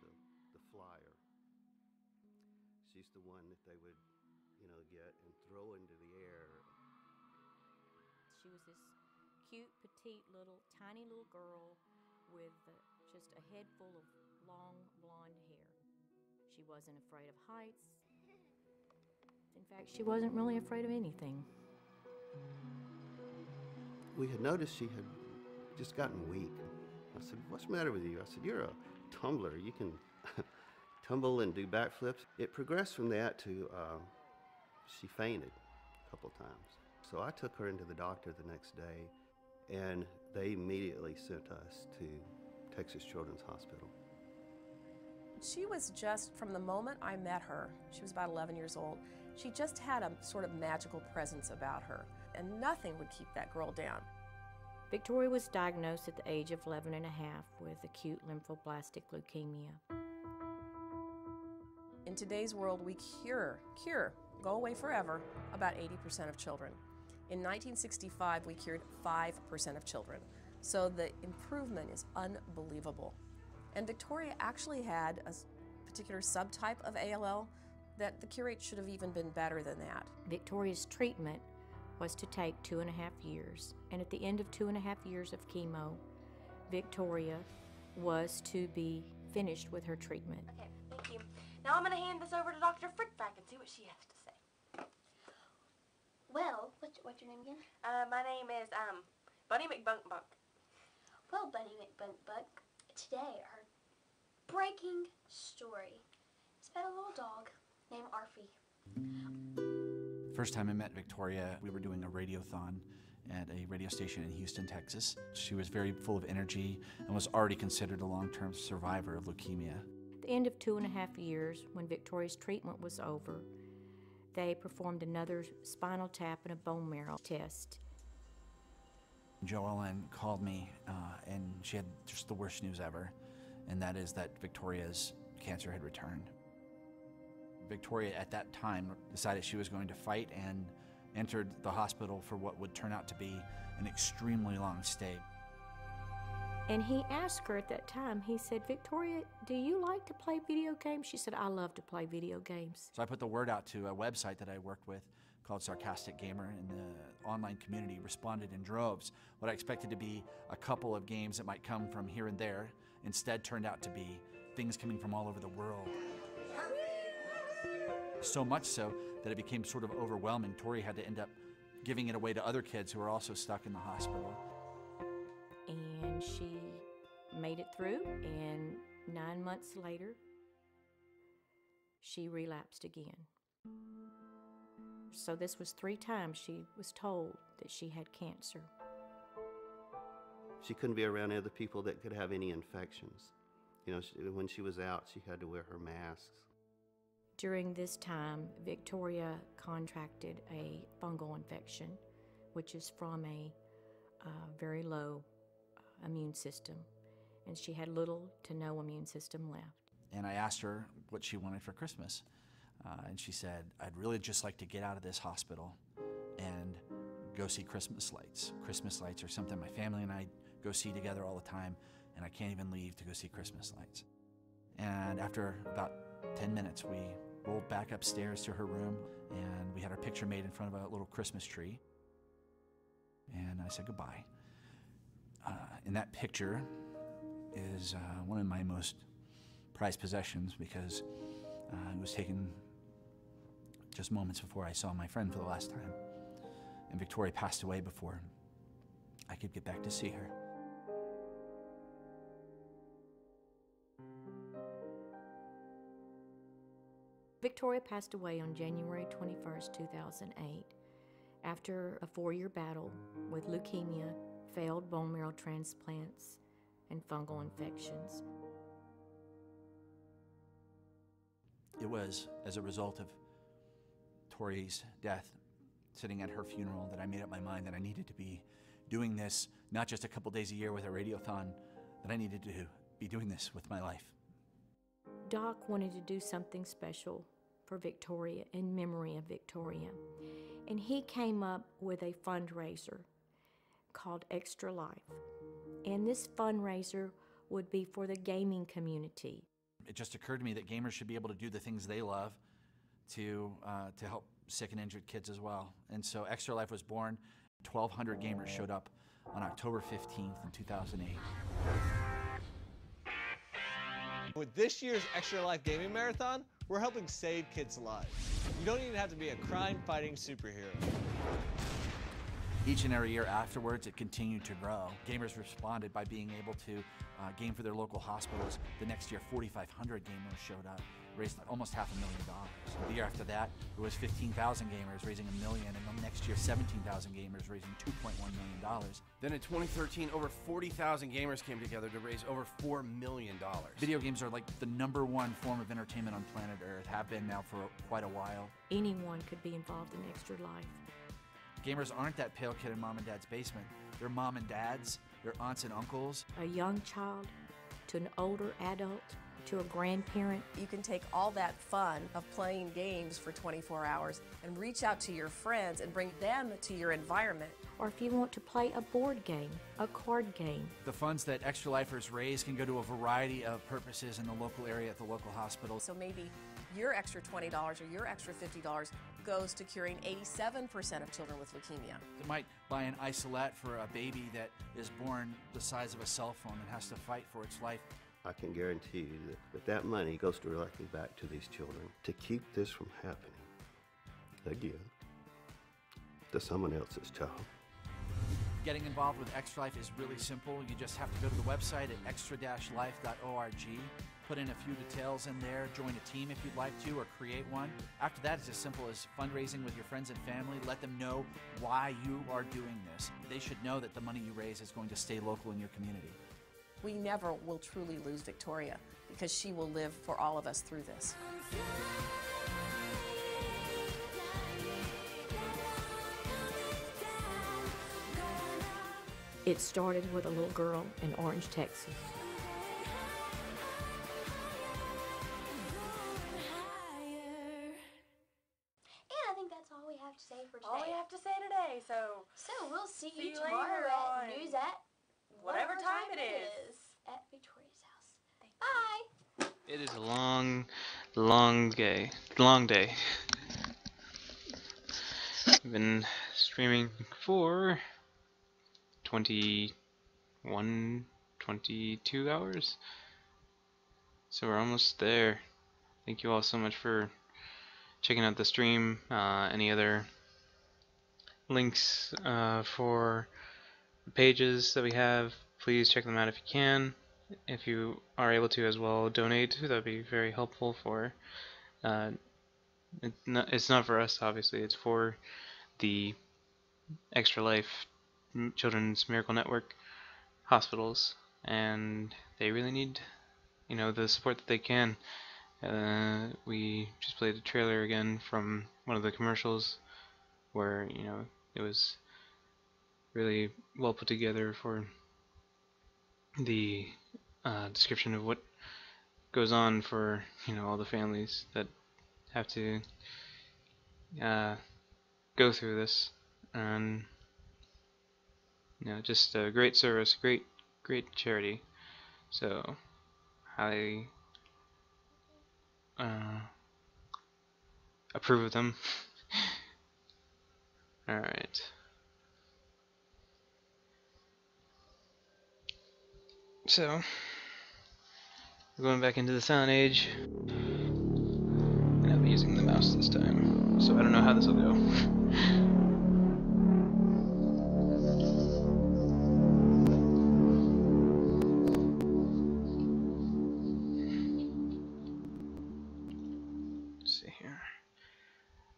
was the flyer. She's the one that they would, get and throw into the air. She was this cute, petite, tiny little girl with just a head full of long, blonde hair. She wasn't afraid of heights. In fact, she wasn't really afraid of anything. We had noticed she had just gotten weak. I said, "What's the matter with you?" I said, "You're a tumbler. You can tumble and do backflips." It progressed from that to she fainted a couple times. So I took her into the doctor the next day, and they immediately sent us to Texas Children's Hospital. She was just, from the moment I met her, she was about 11 years old, she just had a sort of magical presence about her, and nothing would keep that girl down. Victoria was diagnosed at the age of 11 and a half with acute lymphoblastic leukemia. In today's world, we cure, go away forever, about 80% of children. In 1965, we cured 5% of children. So the improvement is unbelievable. And Victoria actually had a particular subtype of ALL that the cure rate should have even been better than that. Victoria's treatment was to take 2.5 years. And at the end of 2.5 years of chemo, Victoria was to be finished with her treatment. Okay, thank you. Now I'm going to hand this over to Dr. Frickback and see what she has to say. Well, what's your name again? My name is, Bunny McBunkbuck. Well, Bunny McBunkbuck, today our breaking story is about a little dog named Arfie. First time I met Victoria, we were doing a radiothon at a radio station in Houston, Texas. She was very full of energy and was already considered a long-term survivor of leukemia. At the end of 2.5 years, when Victoria's treatment was over, they performed another spinal tap and a bone marrow test. Joellen called me and she had just the worst news ever, and that is that Victoria's cancer had returned. Victoria at that time decided she was going to fight and entered the hospital for what would turn out to be an extremely long stay. And he asked her at that time, he said, "Victoria, do you like to play video games?" She said, "I love to play video games." So I put the word out to a website that I worked with called Sarcastic Gamer, and the online community responded in droves. What I expected to be a couple of games that might come from here and there instead turned out to be things coming from all over the world. So much so that it became sort of overwhelming. Tori had to end up giving it away to other kids who were also stuck in the hospital. And she made it through, and 9 months later, she relapsed again. So this was 3 times she was told that she had cancer. She couldn't be around other people that could have any infections. When she was out, she had to wear her masks. During this time, Victoria contracted a fungal infection, which is from a very low immune system, and she had little to no immune system left. And I asked her what she wanted for Christmas, and she said, "I'd really just like to get out of this hospital and go see Christmas lights. Christmas lights are something my family and I go see together all the time, and I can't even leave to go see Christmas lights." And after about 10 minutes, we rolled back upstairs to her room, and we had our picture made in front of a little Christmas tree. And I said goodbye. In that picture is one of my most prized possessions, because it was taken just moments before I saw my friend for the last time. And Victoria passed away before I could get back to see her. Victoria passed away on January 21st, 2008, after a 4-year battle with leukemia, failed bone marrow transplants, and fungal infections. It was as a result of Tori's death, sitting at her funeral, that I made up my mind that I needed to be doing this, not just a couple days a year with a radiothon, that I needed to be doing this with my life. Doc wanted to do something special for Victoria, in memory of Victoria, and he came up with a fundraiser called Extra Life. And this fundraiser would be for the gaming community. it just occurred to me that gamers should be able to do the things they love to help sick and injured kids as well. And so Extra Life was born. 1,200 gamers showed up on October 15th in 2008. With this year's Extra Life Gaming Marathon, we're helping save kids' lives. You don't even have to be a crime-fighting superhero. Each and every year afterwards, it continued to grow. Gamers responded by being able to game for their local hospitals. The next year, 4,500 gamers showed up, raised almost $500,000. The year after that, it was 15,000 gamers, raising $1 million, and the next year, 17,000 gamers, raising $2.1 million. Then in 2013, over 40,000 gamers came together to raise over $4 million. Video games are like the #1 form of entertainment on planet Earth, have been now for quite a while. Anyone could be involved in Extra Life. Gamers aren't that pale kid in mom and dad's basement. They're mom and dads, they're aunts and uncles. A young child to an older adult to a grandparent. You can take all that fun of playing games for 24 hours and reach out to your friends and bring them to your environment. Or if you want to play a board game, a card game. The funds that Extra Lifers raise can go to a variety of purposes in the local area at the local hospital. So maybe your extra $20 or your extra $50 goes to curing 87% of children with leukemia. They might buy an isolette for a baby that is born the size of a cell phone and has to fight for its life. I can guarantee you that money goes directly back to these children to keep this from happening again to someone else's child. Getting involved with Extra Life is really simple. You just have to go to the website at extra-life.org, put in a few details in there, join a team if you'd like to, or create one. After that, it's as simple as fundraising with your friends and family. Let them know why you are doing this. They should know that the money you raise is going to stay local in your community. We never will truly lose Victoria because she will live for all of us through this. It started with a little girl in Orange, Texas. And I think that's all we have to say for today. All we have to say today, so we'll see See you you tomorrow later on at news at whatever time it is. at Victoria's house. Bye. It is a long day. I've been streaming for 21, 22 hours. So we're almost there. Thank you all so much for checking out the stream. Any other links for the pages that we have, please check them out if you can. If you are able to as well, donate. That would be very helpful for it's not for us, obviously. It's for the Extra Life Children's Miracle Network hospitals, and they really need, the support that they can. We just played a trailer again from one of the commercials where, it was really well put together for the description of what goes on for, all the families that have to go through this. And just a great service, great charity. So I approve of them. Alright. So we're going back into the Silent Age, and I'll be using the mouse this time, so I don't know how this will go.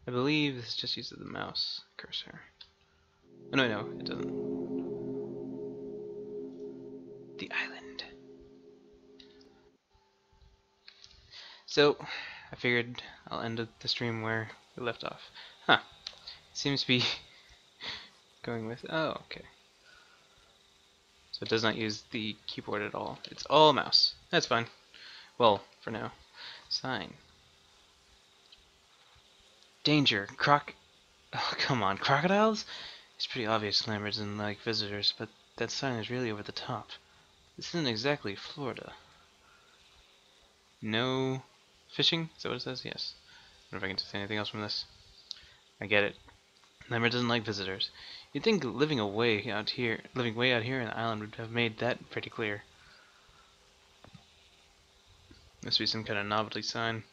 I believe this just uses the mouse cursor. Oh, no, it doesn't. The island. So, I figured I'll end the stream where we left off. Seems to be going with... Oh, okay. So it does not use the keyboard at all. It's all mouse. That's fine. Well, for now. Sign. Danger. Oh, come on. Crocodiles? It's pretty obvious Lambert's didn't like visitors, but that sign is really over the top. This isn't exactly Florida. No fishing? Is that what it says? Yes. I wonder if I can say anything else from this. I get it. Lambert doesn't like visitors. You'd think living way out here in the island would have made that pretty clear. Must be some kind of novelty sign.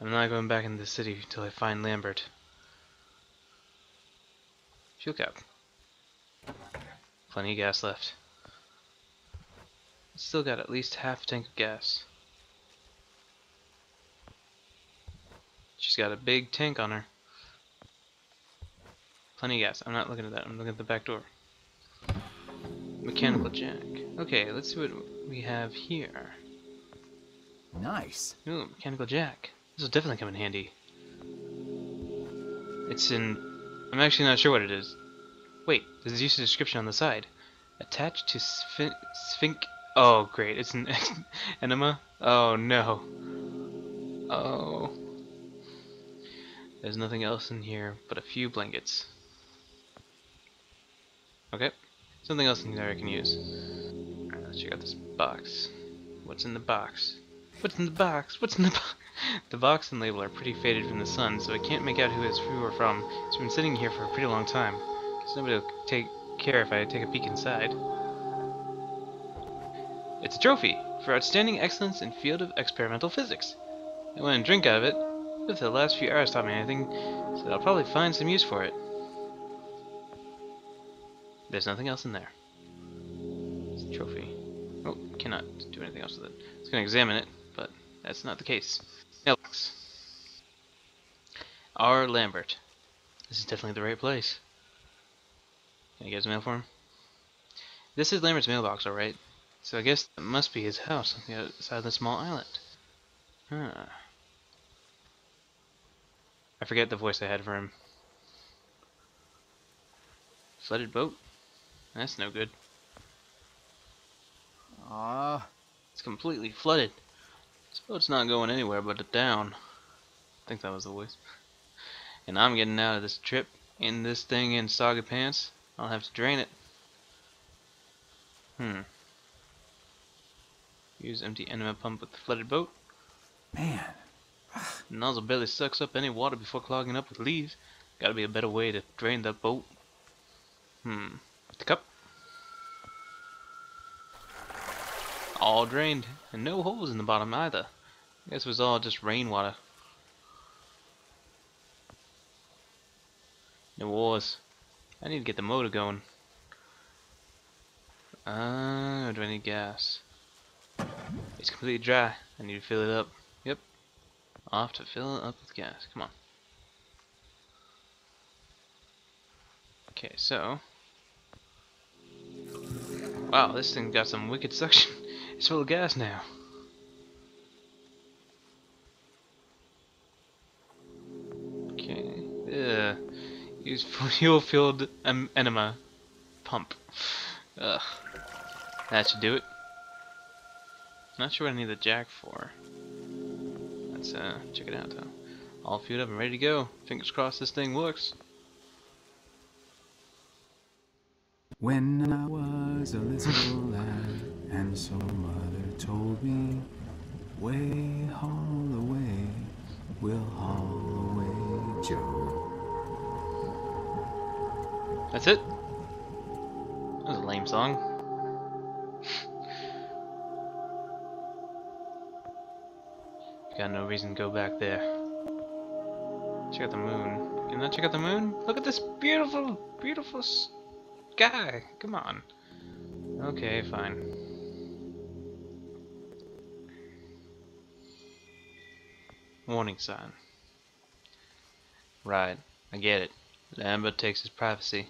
I'm not going back into the city until I find Lambert. Fuel cap. Plenty of gas left. Still got at least half a tank of gas. She's got a big tank on her. Plenty of gas. I'm not looking at that. I'm looking at the back door. Mechanical jack. Okay, let's see what we have here. Nice. Ooh, mechanical jack. This will definitely come in handy. It's in... I'm actually not sure what it is. Wait, there's a usage description on the side. Attached to sphinx... Oh, great. It's an enema? Oh, no. Oh. There's nothing else in here but a few blankets. Okay. Something else in here I can use. Alright, let's check out this box. What's in the box? What's in the box? What's in the box? The box and label are pretty faded from the sun, so I can't make out who are from. It's been sitting here for a pretty long time. Guess nobody will take care if I take a peek inside. It's a trophy for outstanding excellence in field of experimental physics. I went and drink out of it. If the last few hours taught me anything, so I'll probably find some use for it. There's nothing else in there. It's a trophy. Oh, cannot do anything else with it. I was going to examine it, but that's not the case. Mailbox. R. Lambert. This is definitely the right place. Can I get his mail for him? This is Lambert's mailbox, alright. So I guess that must be his house on the other side of the small island. Huh. I forget the voice I had for him. Flooded boat? That's no good. It's completely flooded. This boat's not going anywhere but down. I think that was the voice. And I'm getting out of this trip in this thing in soggy pants. I'll have to drain it. Use empty enema pump with the flooded boat. Man. Nozzle barely sucks up any water before clogging up with leaves. Gotta be a better way to drain that boat. The cup. All drained, and no holes in the bottom either. I guess it was all just rainwater. No wars. I need to get the motor going. Do I need gas? It's completely dry. I need to fill it up. Yep. Off to fill it up with gas. Come on. Okay, so. Wow, this thing got some wicked suction. It's full of gas now. Okay. Use fuel-filled enema pump. Ugh. That should do it. Not sure what I need the jack for. Let's check it out though. All fueled up and ready to go. Fingers crossed this thing works. When I was a little lad, and so mother told me, way haul away, we'll haul away, Joe. That's it? That was a lame song. Got no reason to go back there. Check out the moon. Can I check out the moon? Look at this beautiful, beautiful sky. Come on. Okay, fine. Warning sign. Right, I get it. Lambert likes his privacy,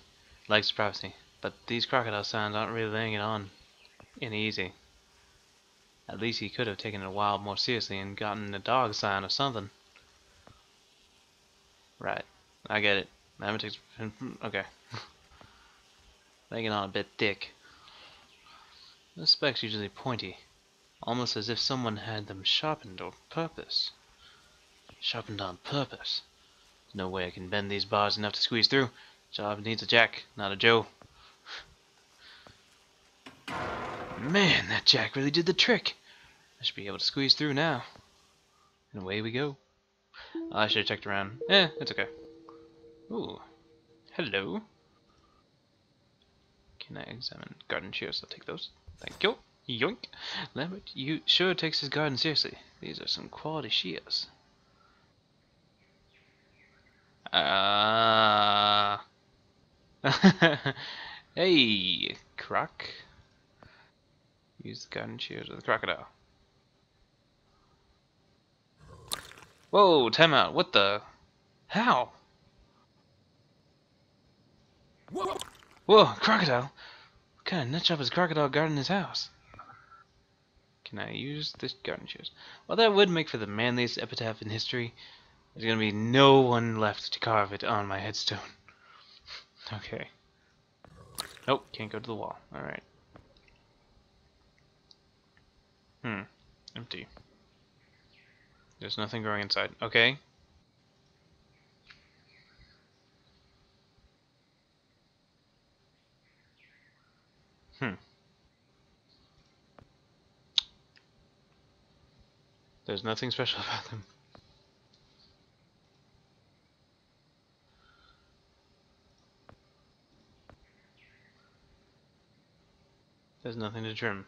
but these crocodile signs aren't really laying it on any easy. At least he could have taken it a while more seriously and gotten a dog sign or something. Right, I get it. Lambert takes... okay. Laying it on a bit thick. The specs usually pointy, almost as if someone had them sharpened on purpose. Sharpened on purpose. No way I can bend these bars enough to squeeze through. Job needs a jack, not a Joe. Man, that jack really did the trick. should be able to squeeze through now. And away we go. I should have checked around. It's okay. Ooh. Hello. Can I examine garden shears? I'll take those. Thank you. Yoink. Lambert, you sure takes his garden seriously. These are some quality shears. Hey, Croc. Use the garden shears with the crocodile. Whoa, time out. What the? How? Whoa, crocodile? What kind of nut job is crocodile guarding his house? Can I use this garden shears? Well, that would make for the manliest epitaph in history. There's gonna be no one left to carve it on my headstone. Okay. Nope, can't go to the wall. Alright. Empty. There's nothing growing inside. Okay. There's nothing special about them. There's nothing to trim.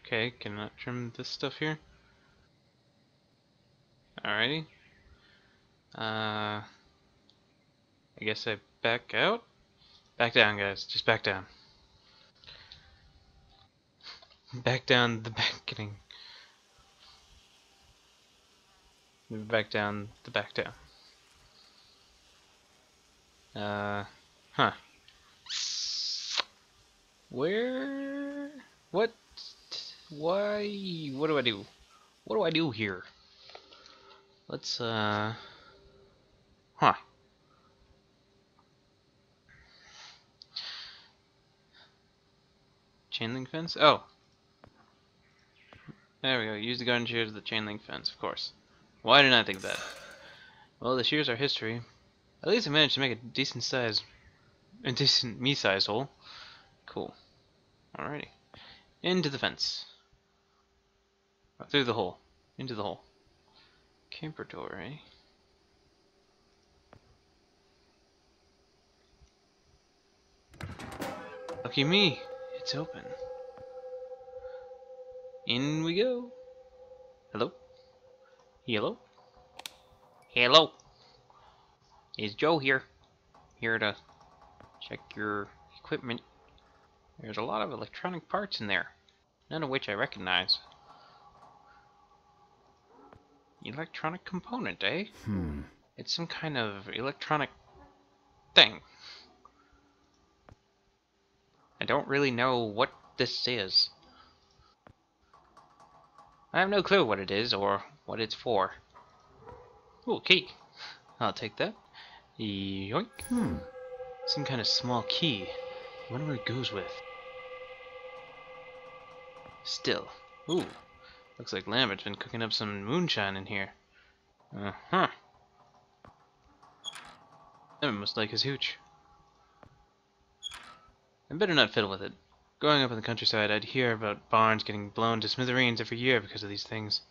Okay, cannot trim this stuff here. Alrighty. I guess I back out? Back down, guys. Just back down. Back down the beckoning. Back down the back down. Huh. Where? What? Why? What do I do? What do I do here? Let's, Huh. Chain link fence? Oh. There we go. Use the garden shears of the chain link fence, of course. Why didn't I think of that? Well, the shears are history. At least I managed to make a decent me-sized hole. Cool. Alrighty. Into the fence. Through the hole. Into the hole. Camper door, eh? Lucky me. It's open. In we go. Hello? Hello? Hello? Is Joe here? Here to check your equipment. There's a lot of electronic parts in there, none of which I recognize. Electronic component, eh? It's some kind of electronic thing. I don't really know what this is. I have no clue what it is or what it's for. Ooh, key. I'll take that. Yoink. Some kind of small key. I wonder what it goes with. Still. Ooh. Looks like Lambert's been cooking up some moonshine in here. That must like his hooch. I better not fiddle with it. Growing up in the countryside, I'd hear about barns getting blown to smithereens every year because of these things.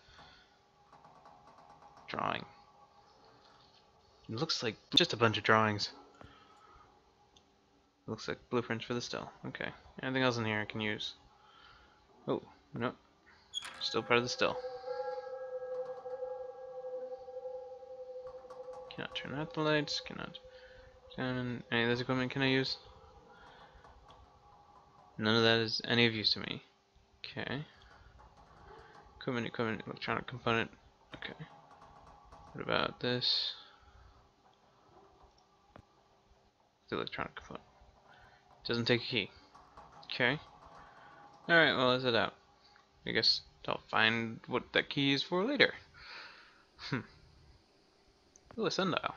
Drawing. It looks like just a bunch of drawings. Looks like blueprints for the still. Okay. Anything else in here I can use? Oh, nope. Still part of the still. Cannot turn out the lights. Cannot turn any of this equipment can I use? None of that is any of use to me. Okay. Equipment, electronic component. Okay. What about this? The electronic component. Doesn't take a key. Okay. Alright, well, let's head out. I guess I'll find what that key is for later. Ooh, a sundial.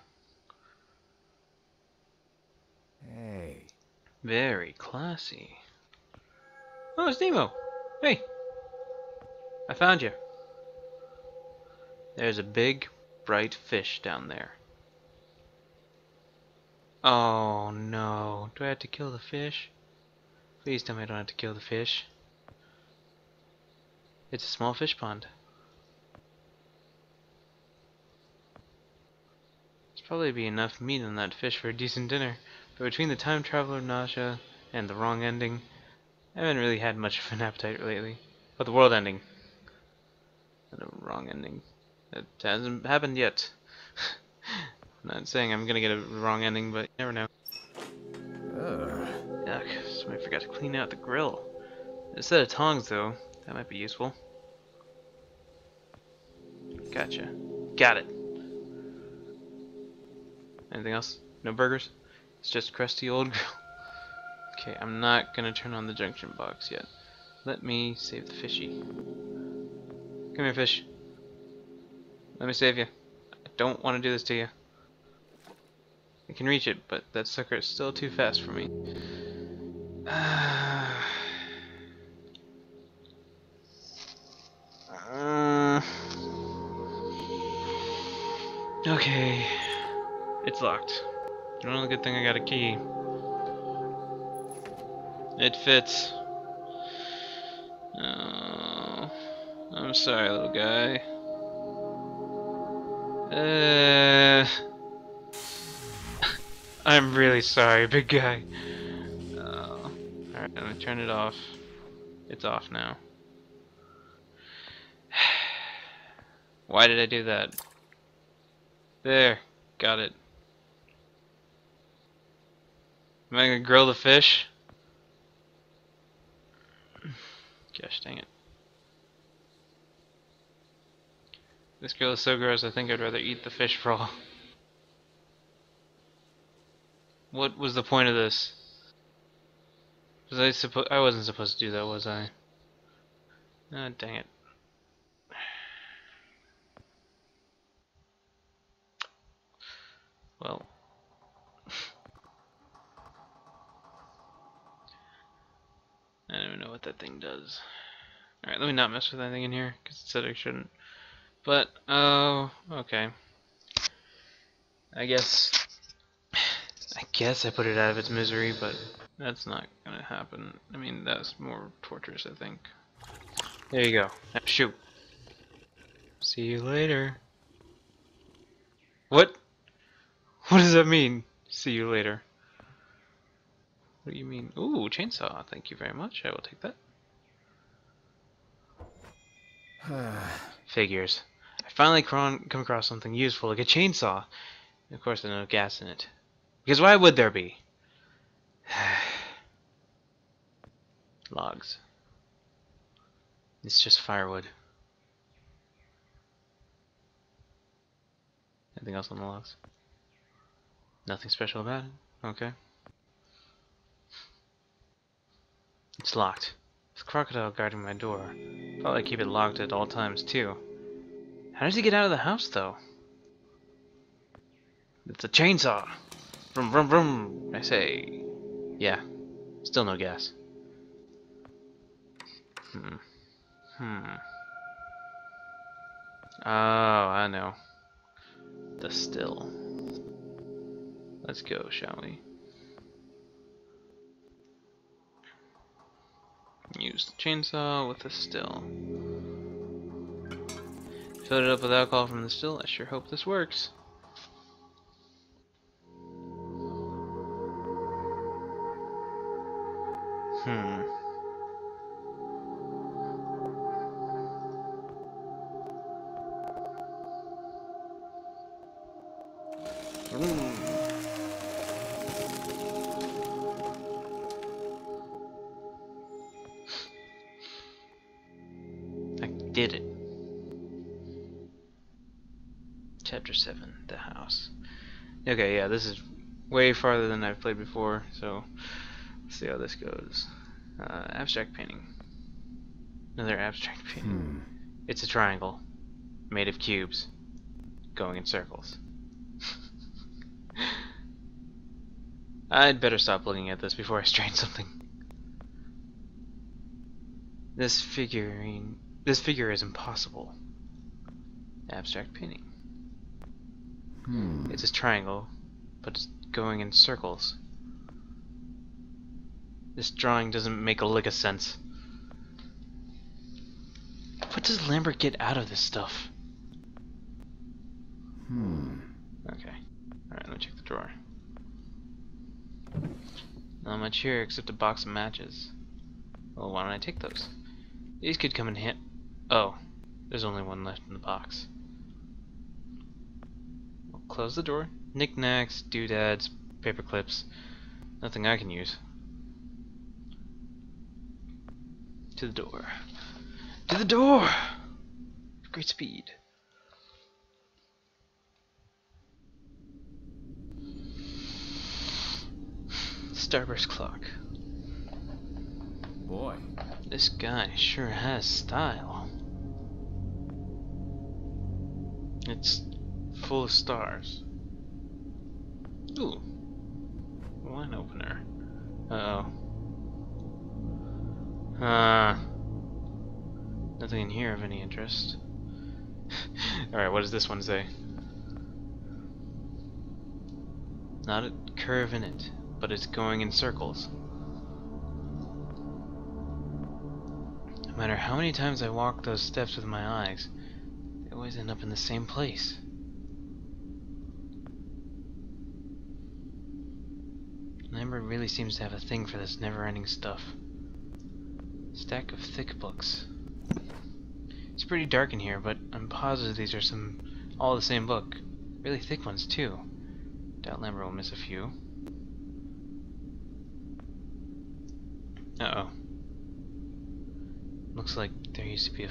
Hey. Very classy. Oh, it's Nemo! Hey! I found you. There's a big, bright fish down there. Oh no. Do I have to kill the fish? Please tell me I don't have to kill the fish. It's a small fish pond. probably be enough meat on that fish for a decent dinner, but between the time traveler nausea and the wrong ending, I haven't really had much of an appetite lately. But the world ending. And a wrong ending. It hasn't happened yet. I'm not saying I'm gonna get a wrong ending, but you never know. Yuck, somebody forgot to clean out the grill. Instead of tongs, though, that might be useful. Gotcha. Got it. Anything else? No burgers? It's just a crusty old grill. Okay, I'm not gonna turn on the junction box yet. Let me save the fishy. Come here, fish. Let me save you. I don't want to do this to you. I can reach it, but that sucker is still too fast for me. Okay. It's locked. Well, good thing I got a key. It fits. Oh, I'm sorry, little guy. I'm really sorry, big guy. Alright, I'm gonna turn it off. It's off now. Why did I do that? There, got it. Am I gonna grill the fish? Gosh dang it. This grill is so gross, I think I'd rather eat the fish raw. What was the point of this? Was I wasn't supposed to do that, was I? Ah, dang it. Well. I don't even know what that thing does. Alright, let me not mess with anything in here, because it said I shouldn't. But, oh, okay. I guess I put it out of its misery, but that's not gonna happen. I mean, that's more torturous, I think. There you go. Now shoot. See you later. What? What does that mean? See you later. What do you mean? Ooh, chainsaw. Thank you very much. I will take that. Figures. I finally come across something useful like a chainsaw. Of course, there's no gas in it. Because why would there be? Logs. It's just firewood. Anything else on the logs? Nothing special about it? Okay. It's locked. There's a crocodile guarding my door. Probably keep it locked at all times too. How does he get out of the house though? It's a chainsaw! Vroom vroom vroom! I say. Yeah. Still no gas. Oh, I know. The still. Let's go, shall we? Use the chainsaw with the still. Fill it up with alcohol from the still. I sure hope this works. I did it. Chapter 7, The House. Okay, yeah, this is way farther than I've played before, so let's see how this goes. Abstract painting. Another abstract painting. It's a triangle, made of cubes, going in circles. I'd better stop looking at this before I strain something. This figure is impossible. Abstract painting. It's a triangle, but it's going in circles. This drawing doesn't make a lick of sense. What does Lambert get out of this stuff? Okay. drawer. Not much here except a box of matches. Well, why don't I take those? These could come in hand. Oh, there's only one left in the box. We'll close the door. Knickknacks, doodads, paper clips. Nothing I can use. To the door. To the door! Great speed. Starburst clock. Boy. This guy sure has style. It's full of stars. Ooh. Wine opener. Uh-oh. Nothing in here of any interest. Alright, what does this one say? Not a curve in it, but it's going in circles. No matter how many times I walk those steps with my eyes, they always end up in the same place. Lambert really seems to have a thing for this never-ending stuff. Stack of thick books. It's pretty dark in here, but I'm positive these are all the same book. Really thick ones too. Doubt Lambert will miss a few. Uh-oh. Looks like there used to be a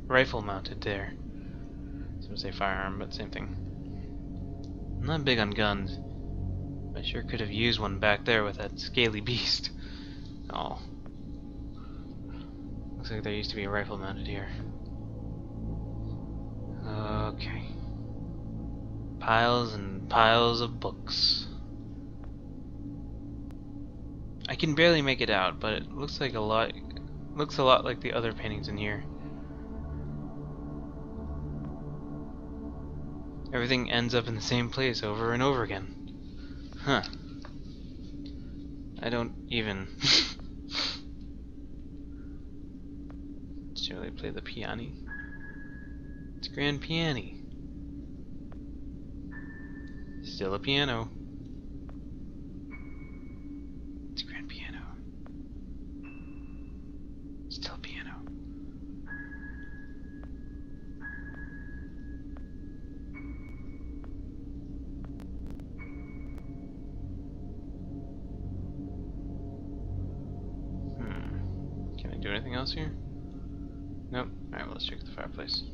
rifle mounted there. I was gonna say firearm, but same thing. I'm not big on guns. I sure could have used one back there with that scaly beast. Oh. Looks like there used to be a rifle mounted here. Okay. Piles and piles of books. I can barely make it out, but it looks like a lot like the other paintings in here. Everything ends up in the same place over and over again. Huh. I don't even Should I play the piano? It's grand piano. Still a piano. It's grand piano. Still a piano. Can I do anything else here? Nope. Alright, well, let's check the fireplace.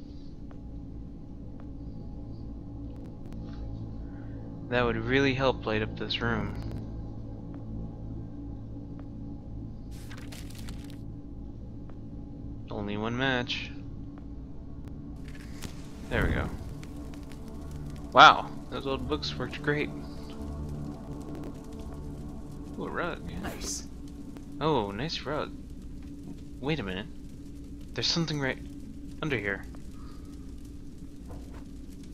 That would really help light up this room. Only one match. There we go. Wow, those old books worked great. Ooh, a rug. Nice. Oh, nice rug. Wait a minute. There's something right under here.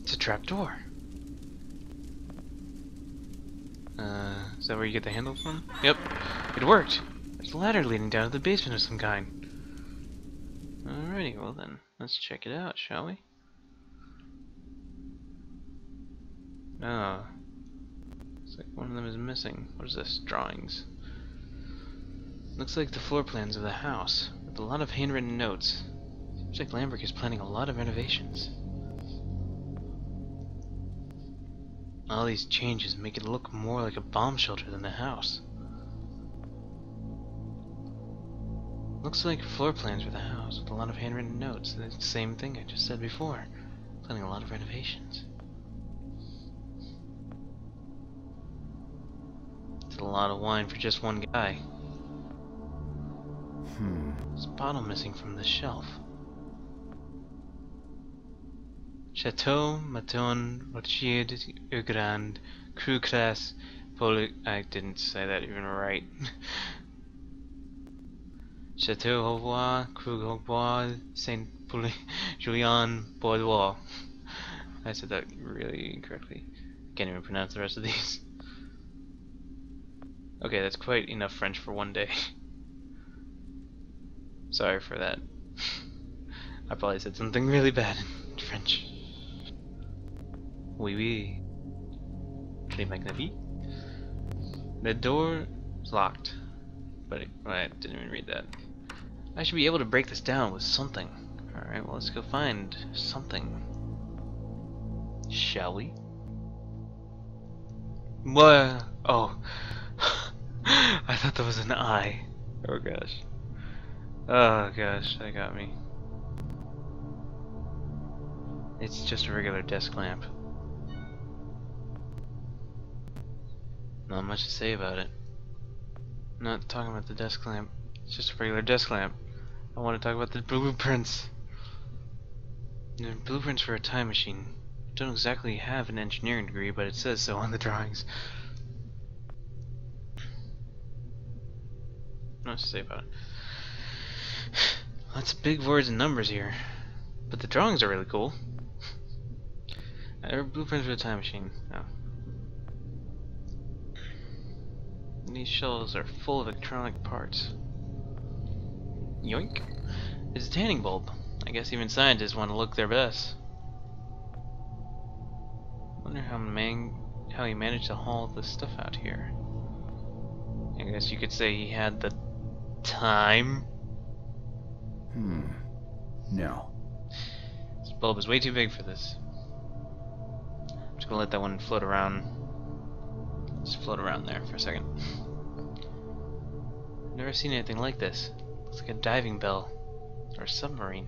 It's a trapdoor. Is that where you get the handle from? Yep, it worked. There's a ladder leading down to the basement of some kind. Alrighty, well then, let's check it out, shall we? Oh. Looks like one of them is missing. What is this? Drawings. Looks like the floor plans of the house, with a lot of handwritten notes. Seems like Lambert is planning a lot of renovations. All these changes make it look more like a bomb shelter than a house. Looks like floor plans for the house, with a lot of handwritten notes. It's the same thing I just said before. Planning a lot of renovations. It's a lot of wine for just one guy. There's a bottle missing from the shelf. Chateau Maton Rothschild Grand Cru Cras Poli. I didn't say that even right. Chateau Haubois Cru Haubois Saint Julien Bordeaux. I said that really incorrectly. Can't even pronounce the rest of these. Okay, that's quite enough French for one day. Sorry for that. I probably said something really bad in French. Oui, oui. Les Magnifiques. The door is locked. But I didn't even read that. I should be able to break this down with something. Alright, well, let's go find something. Shall we? What? Oh. I thought that was an eye. Oh gosh. Oh gosh, that got me. It's just a regular desk lamp. Not much to say about it. I'm not talking about the desk lamp. It's just a regular desk lamp. I want to talk about the blueprints. The blueprints for a time machine. I don't exactly have an engineering degree, but it says so on the drawings. Not much to say about it. Lots of big words and numbers here, but the drawings are really cool. Blueprints for a time machine. Oh. These shelves are full of electronic parts. Yoink! It's a tanning bulb. I guess even scientists want to look their best. Wonder how he managed to haul this stuff out here. I guess you could say he had the time. No. This bulb is way too big for this. I'm just gonna let that one float around. Just float around there for a second. I've never seen anything like this. Looks like a diving bell. Or a submarine.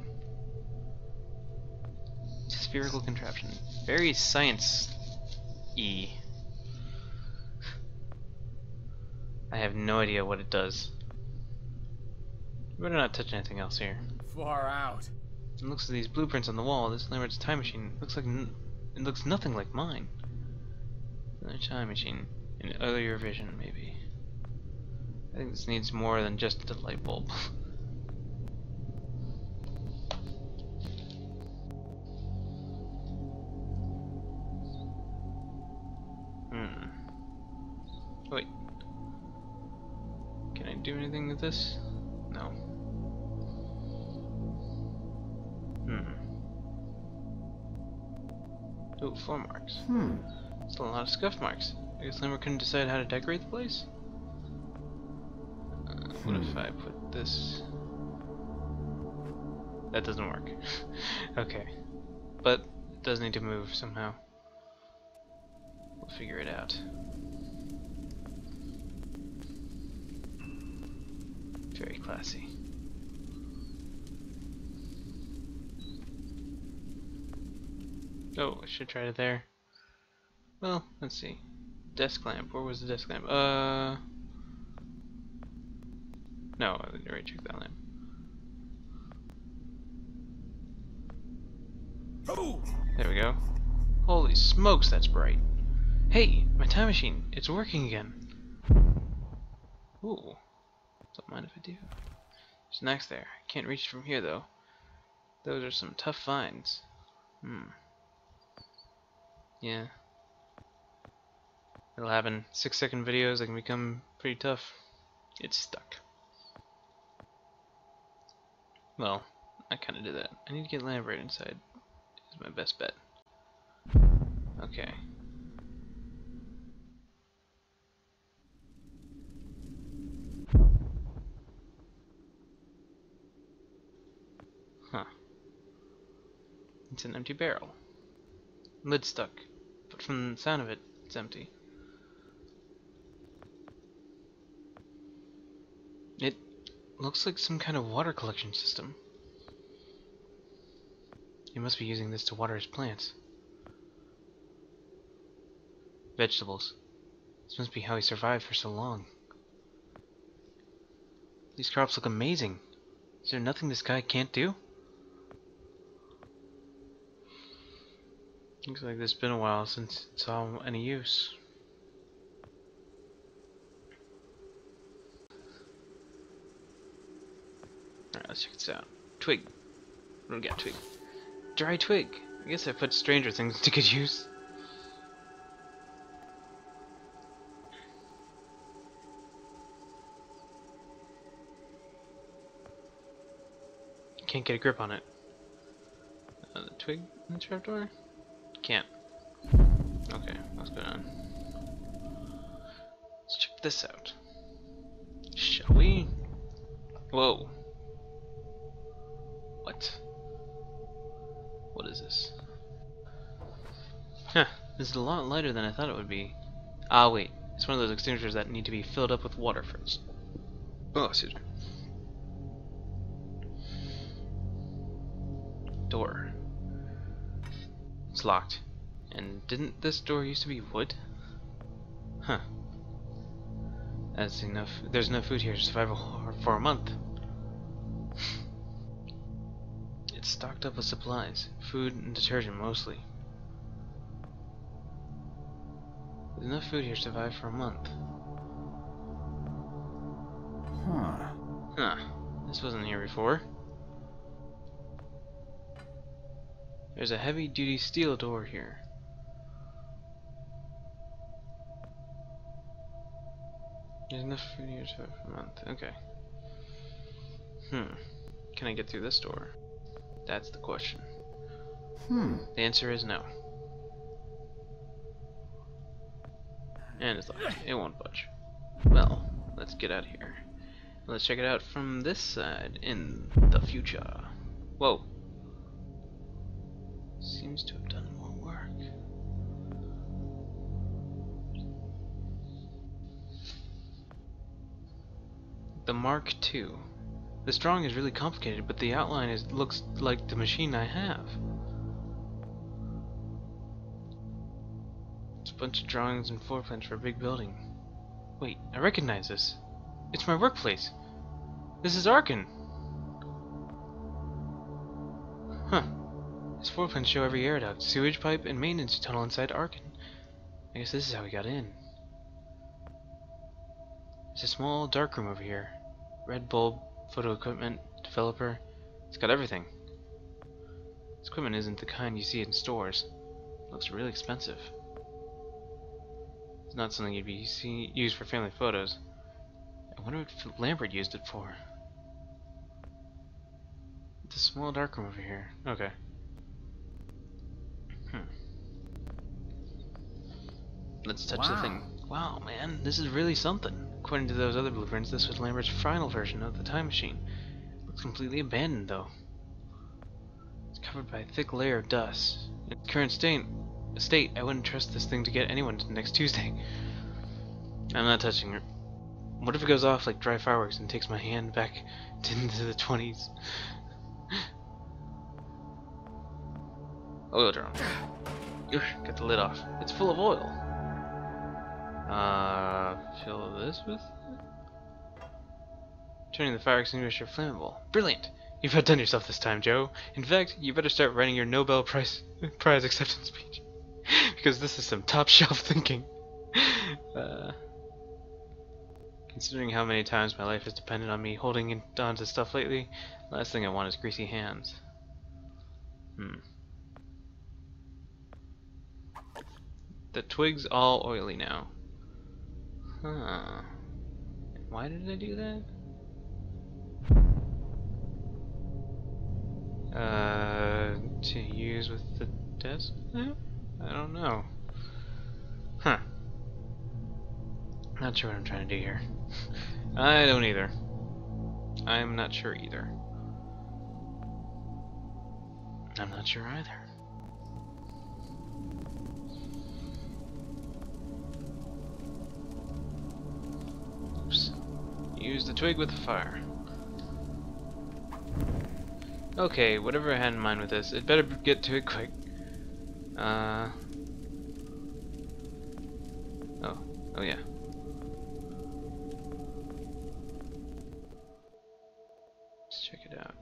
It's a spherical contraption. Very science-y. I have no idea what it does. You better not touch anything else here. Far out. It looks at these blueprints on the wall. This Lambert's time machine looks like it looks nothing like mine. Another time machine. An earlier vision, maybe. I think this needs more than just a light bulb. Wait. Can I do anything with this? No. Ooh, floor marks. Still a lot of scuff marks. I guess Lambert couldn't decide how to decorate the place? What if I put this... That doesn't work. Okay. But it does need to move somehow. We'll figure it out. Very classy. Oh, I should try it there. Well, let's see. Desk lamp. Where was the desk lamp? No, I already checked that lamp. Oh! There we go. Holy smokes, that's bright. Hey, my time machine. It's working again. Ooh. Don't mind if I do. There's an axe there. Can't reach it from here though. Those are some tough finds. Yeah. It'll happen. 6-second videos that can become pretty tough. It's stuck. Well, I kinda did that. I need to get Lambert inside. Is my best bet. Okay. Huh. It's an empty barrel. Lid stuck. But from the sound of it, it's empty. It looks like some kind of water collection system. He must be using this to water his plants. Vegetables. This must be how he survived for so long. These crops look amazing. Is there nothing this guy can't do? Looks like it's been a while since it's all any use. Alright, let's check this out. Twig. What do we got? Twig. Dry twig. I guess I put stranger things to good use. Can't get a grip on it. The twig in the trapdoor? Can't. Okay, what's going on? this out. Shall we? Whoa. What? What is this? Huh. This is a lot lighter than I thought it would be. Ah, wait. It's one of those extinguishers that need to be filled up with water first. Oh, excuse me. Door. It's locked. And didn't this door used to be wood? Huh. That's enough. There's enough food here to survive for a month. It's stocked up with supplies, food and detergent mostly. There's enough food here to survive for a month. Huh. This wasn't here before. There's a heavy-duty steel door here. There's enough food here to survive for a month. Okay. Can I get through this door? That's the question. The answer is no. And it's locked. It won't budge. Well, let's get out of here. Let's check it out from this side in the future. Whoa. Seems to have done more work. The Mark II. This drawing is really complicated, but the outline looks like the machine I have. It's a bunch of drawings and floor plans for a big building. Wait, I recognize this. It's my workplace. This is Arkin. Huh. His floor plans show every air duct, sewage pipe, and maintenance tunnel inside Arkin. I guess this is how we got in. There's a small dark room over here. Red bulb, photo equipment, developer. It's got everything. This equipment isn't the kind you see in stores. It looks really expensive. It's not something you'd be used for family photos. I wonder what Lambert used it for. It's a small dark room over here. Okay. Let's touch the thing. Wow, man, this is really something. According to those other blueprints, this was Lambert's final version of the time machine. Looks completely abandoned, though. It's covered by a thick layer of dust. In its current state, I wouldn't trust this thing to get anyone to next Tuesday. I'm not touching it. What if it goes off like dry fireworks and takes my hand back into the 20s? Oil drum. Get the lid off. It's full of oil. Fill this with it? Turning the fire extinguisher flammable. Brilliant! You've outdone yourself this time, Joe. In fact, you better start writing your Nobel Prize acceptance speech. Because this is some top shelf thinking. Considering how many times my life has depended on me holding on to stuff lately, the last thing I want is greasy hands. The twig's all oily now. Huh. Why did I do that? To use with the desk? I don't know. Huh. Not sure what I'm trying to do here. I don't either. I'm not sure either. I'm not sure either. Oops. Use the twig with the fire. Okay, whatever I had in mind with this, it better get to it quick. Oh yeah. Let's check it out.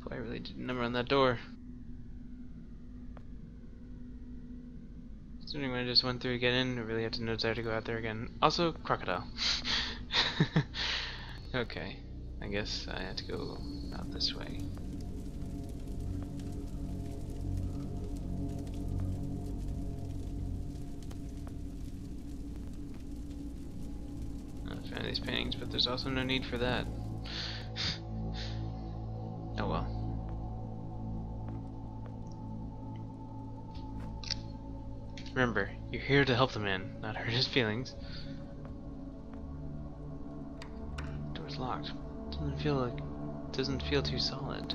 Boy, I really did a number on that door. Considering when I just went through to get in, I really have no desire to go out there again. Also, crocodile. Okay, I guess I have to go out this way. I'm not a fan of these paintings, but there's also no need for that. Oh well. Remember, you're here to help the man, not hurt his feelings. Door's locked. Doesn't feel too solid.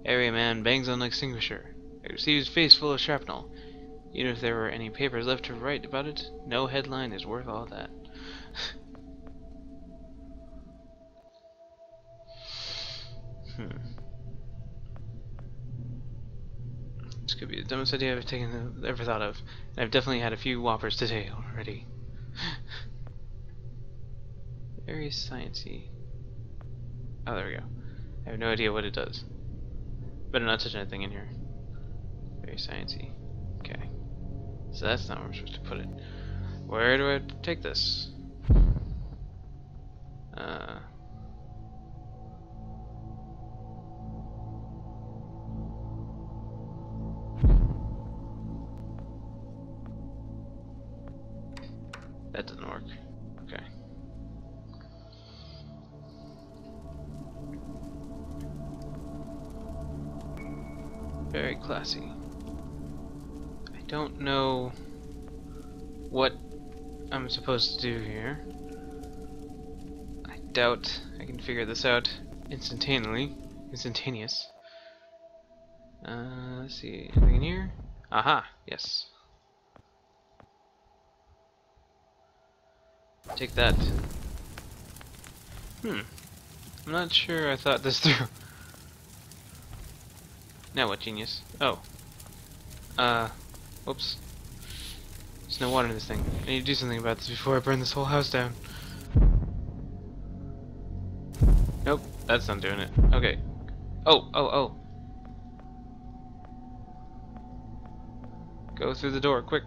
Area man bangs on extinguisher. Receives face full of shrapnel. Even if there were any papers left to write about it, no headline is worth all that. This could be the dumbest idea I've ever thought of. And I've definitely had a few whoppers today already. Very sciencey. Oh, there we go. I have no idea what it does. Better not touch anything in here. Very sciencey. Okay. So that's not where I'm supposed to put it. Where do I take this? That doesn't work. Okay. Very classy. I don't know what I'm supposed to do here. I doubt I can figure this out instantaneous. Let's see, anything in here? Aha, yes. Take that. I'm not sure I thought this through. Now what, genius? Oh. Whoops. There's no water in this thing. I need to do something about this before I burn this whole house down. Nope, that's not doing it. Okay. Oh. Go through the door, quick.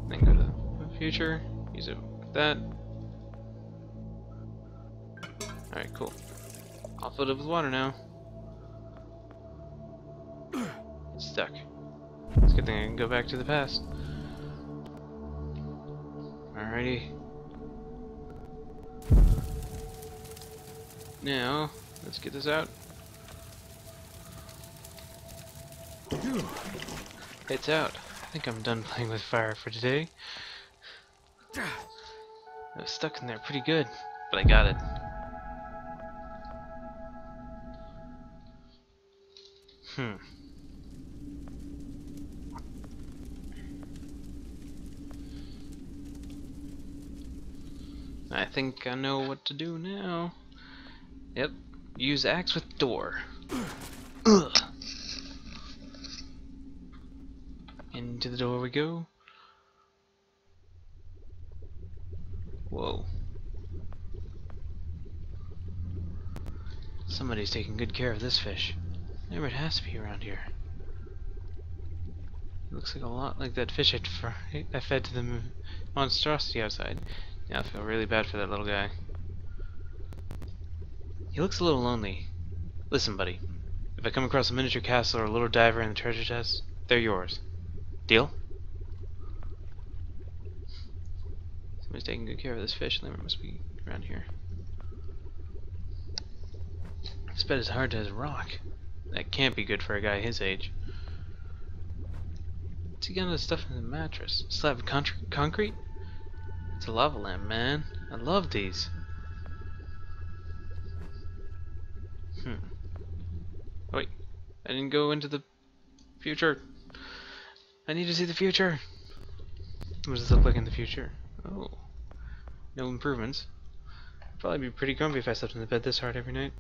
Then go to the future. Use it like that. Alright, cool. I'll fill it up with water now. It's stuck. It's a good thing I can go back to the past. Alrighty. Now, let's get this out. It's out. I think I'm done playing with fire for today. I was stuck in there pretty good, but I got it. I think I know what to do now. Yep, use axe with door. Ugh. Into the door we go. Whoa. Somebody's taking good care of this fish. Never has to be around here. It looks like a lot like that fish I fed to the monstrosity outside. Now I feel really bad for that little guy. He looks a little lonely. Listen, buddy. If I come across a miniature castle or a little diver in the treasure chest, they're yours. Deal? Somebody's taking good care of this fish, and they must be around here. This bed is hard as rock. That can't be good for a guy his age. What's he got the stuff in the mattress? A slab of concrete? It's a lava lamp, man. I love these. Wait, I didn't go into the future. I need to see the future. What does this look like in the future? Oh, no improvements. I'd probably be pretty grumpy if I slept in the bed this hard every night.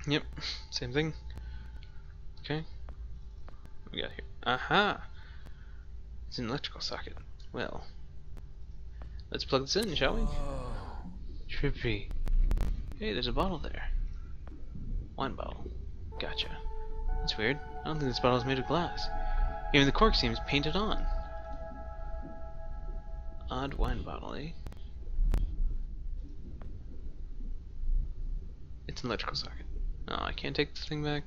Yep, same thing. Okay, what we got here? Aha! It's an electrical socket. Well, let's plug this in, shall we? Trippy. Hey, there's a bottle there. Wine bottle. Gotcha. That's weird. I don't think this bottle is made of glass. Even the cork seems painted on. Odd wine bottle, eh? It's an electrical socket. Oh, I can't take this thing back.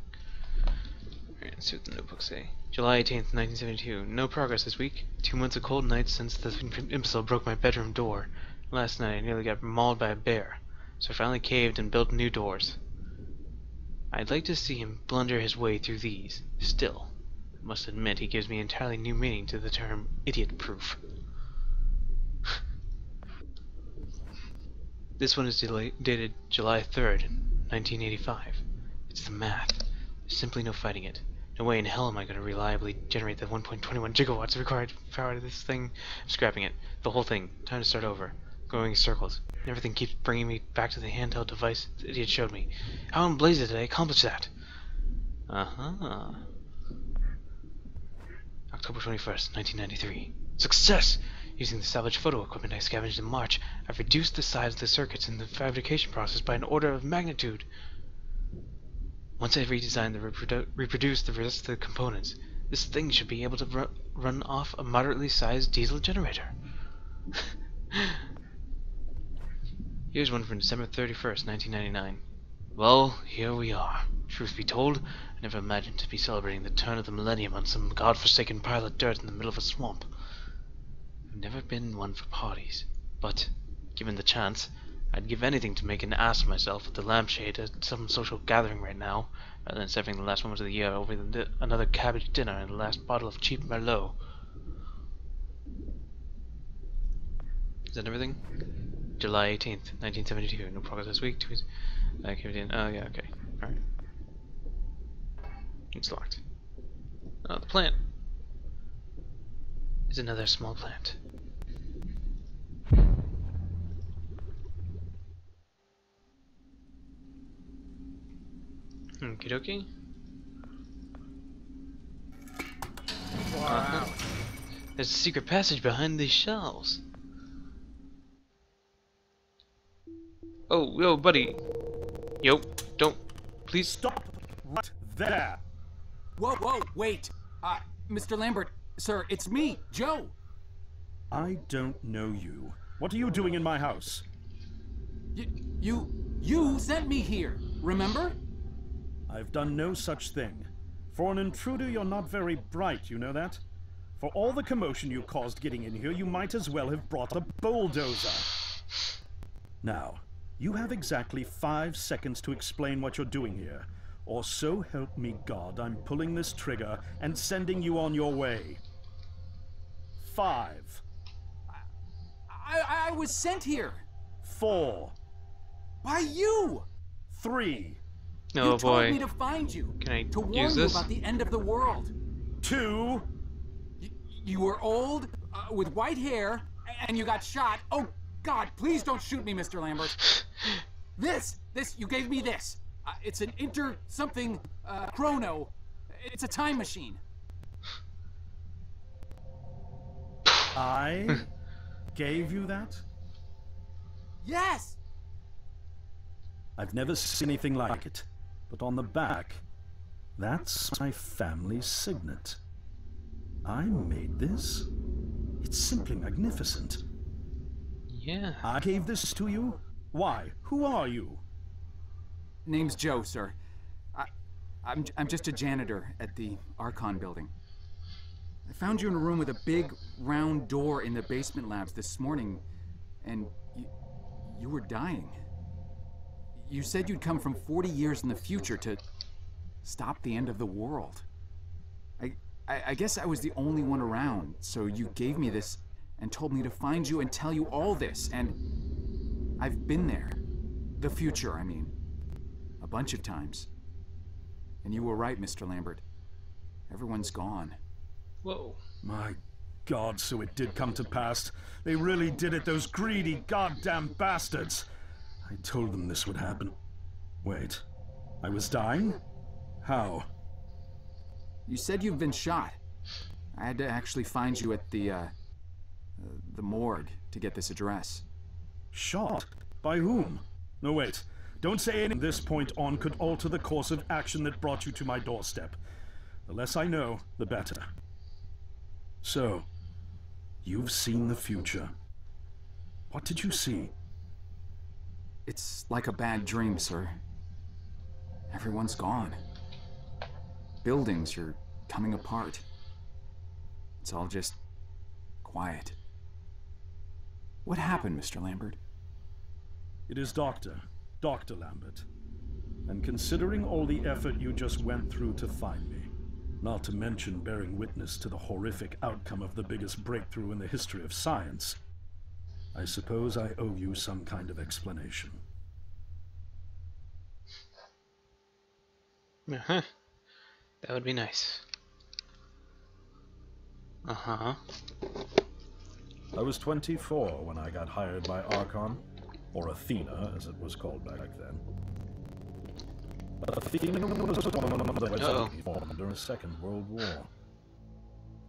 Alright, let's see what the notebooks say. July 18th, 1972. No progress this week. 2 months of cold nights since the imbecile broke my bedroom door. Last night I nearly got mauled by a bear, so I finally caved and built new doors. I'd like to see him blunder his way through these. Still, I must admit he gives me entirely new meaning to the term idiot-proof. This one is dated July 3rd, 1985. It's the math. There's simply no fighting it. No way in hell am I going to reliably generate the 1.21 gigawatts required power to this thing. I'm scrapping it. The whole thing. Time to start over. Going in circles. And everything keeps bringing me back to the handheld device the idiot showed me. How in blazes did I accomplish that? Uh-huh. October 21st, 1993. Success! Using the salvage photo equipment I scavenged in March, I've reduced the size of the circuits in the fabrication process by an order of magnitude. Once I've redesigned and reproduced the rest of the components, this thing should be able to run off a moderately sized diesel generator. Here's one from December 31st, 1999. Well, here we are. Truth be told, I never imagined to be celebrating the turn of the millennium on some godforsaken pile of dirt in the middle of a swamp. I've never been one for parties, but, given the chance, I'd give anything to make an ass of myself with the lampshade at some social gathering right now, rather than serving the last moments of the year over another cabbage dinner and the last bottle of cheap Merlot. Is that everything? July 18th, 1972. No progress this week. Oh, yeah, okay. Alright. It's locked. Oh, the plant is another small plant. Okie dokie. There's a secret passage behind these shelves. Oh, yo, buddy. Yo, don't. Please stop right there. Whoa, wait. Mr. Lambert, sir, it's me, Joe. I don't know you. What are you doing in my house? You sent me here, remember? I've done no such thing. For an intruder, you're not very bright, you know that? For all the commotion you caused getting in here, you might as well have brought a bulldozer. Now, you have exactly 5 seconds to explain what you're doing here. Or so help me God, I'm pulling this trigger and sending you on your way. 5. I was sent here. 4. By you. 3. Oh you boy. told me to find you. Can I to warn use you this? about the end of the world. 2. You were old, with white hair, and you got shot. Oh God, please don't shoot me, Mr. Lambert. This, you gave me this. It's an chrono. It's a time machine. I gave you that? Yes! I've never seen anything like it. But on the back, that's my family signet. I made this. It's simply magnificent. Yeah. I gave this to you? Why? Who are you? Name's Joe, sir. I'm just a janitor at the Archon building. I found you in a room with a big, round door in the basement labs this morning, and you were dying. You said you'd come from 40 years in the future to stop the end of the world. I guess I was the only one around, so you gave me this and told me to find you and tell you all this, and I've been there. The future, I mean. A bunch of times. And you were right, Mr. Lambert. Everyone's gone. Whoa. My God, so it did come to pass. They really did it, those greedy goddamn bastards. I told them this would happen. Wait, I was dying? How? You said you've been shot. I had to actually find you at the morgue to get this address. Shot? By whom? No, wait. Don't say anything from this point on could alter the course of action that brought you to my doorstep. The less I know, the better. So, you've seen the future. What did you see? It's like a bad dream, sir. Everyone's gone. Buildings are coming apart. It's all just quiet. What happened, Mr. Lambert? It is Dr. Lambert. And considering all the effort you just went through to find me, not to mention bearing witness to the horrific outcome of the biggest breakthrough in the history of science, I suppose I owe you some kind of explanation. Uh-huh. That would be nice. Uh-huh. I was 24 when I got hired by Archon, or Athena, as it was called back then. Athena was formed during the Second World War.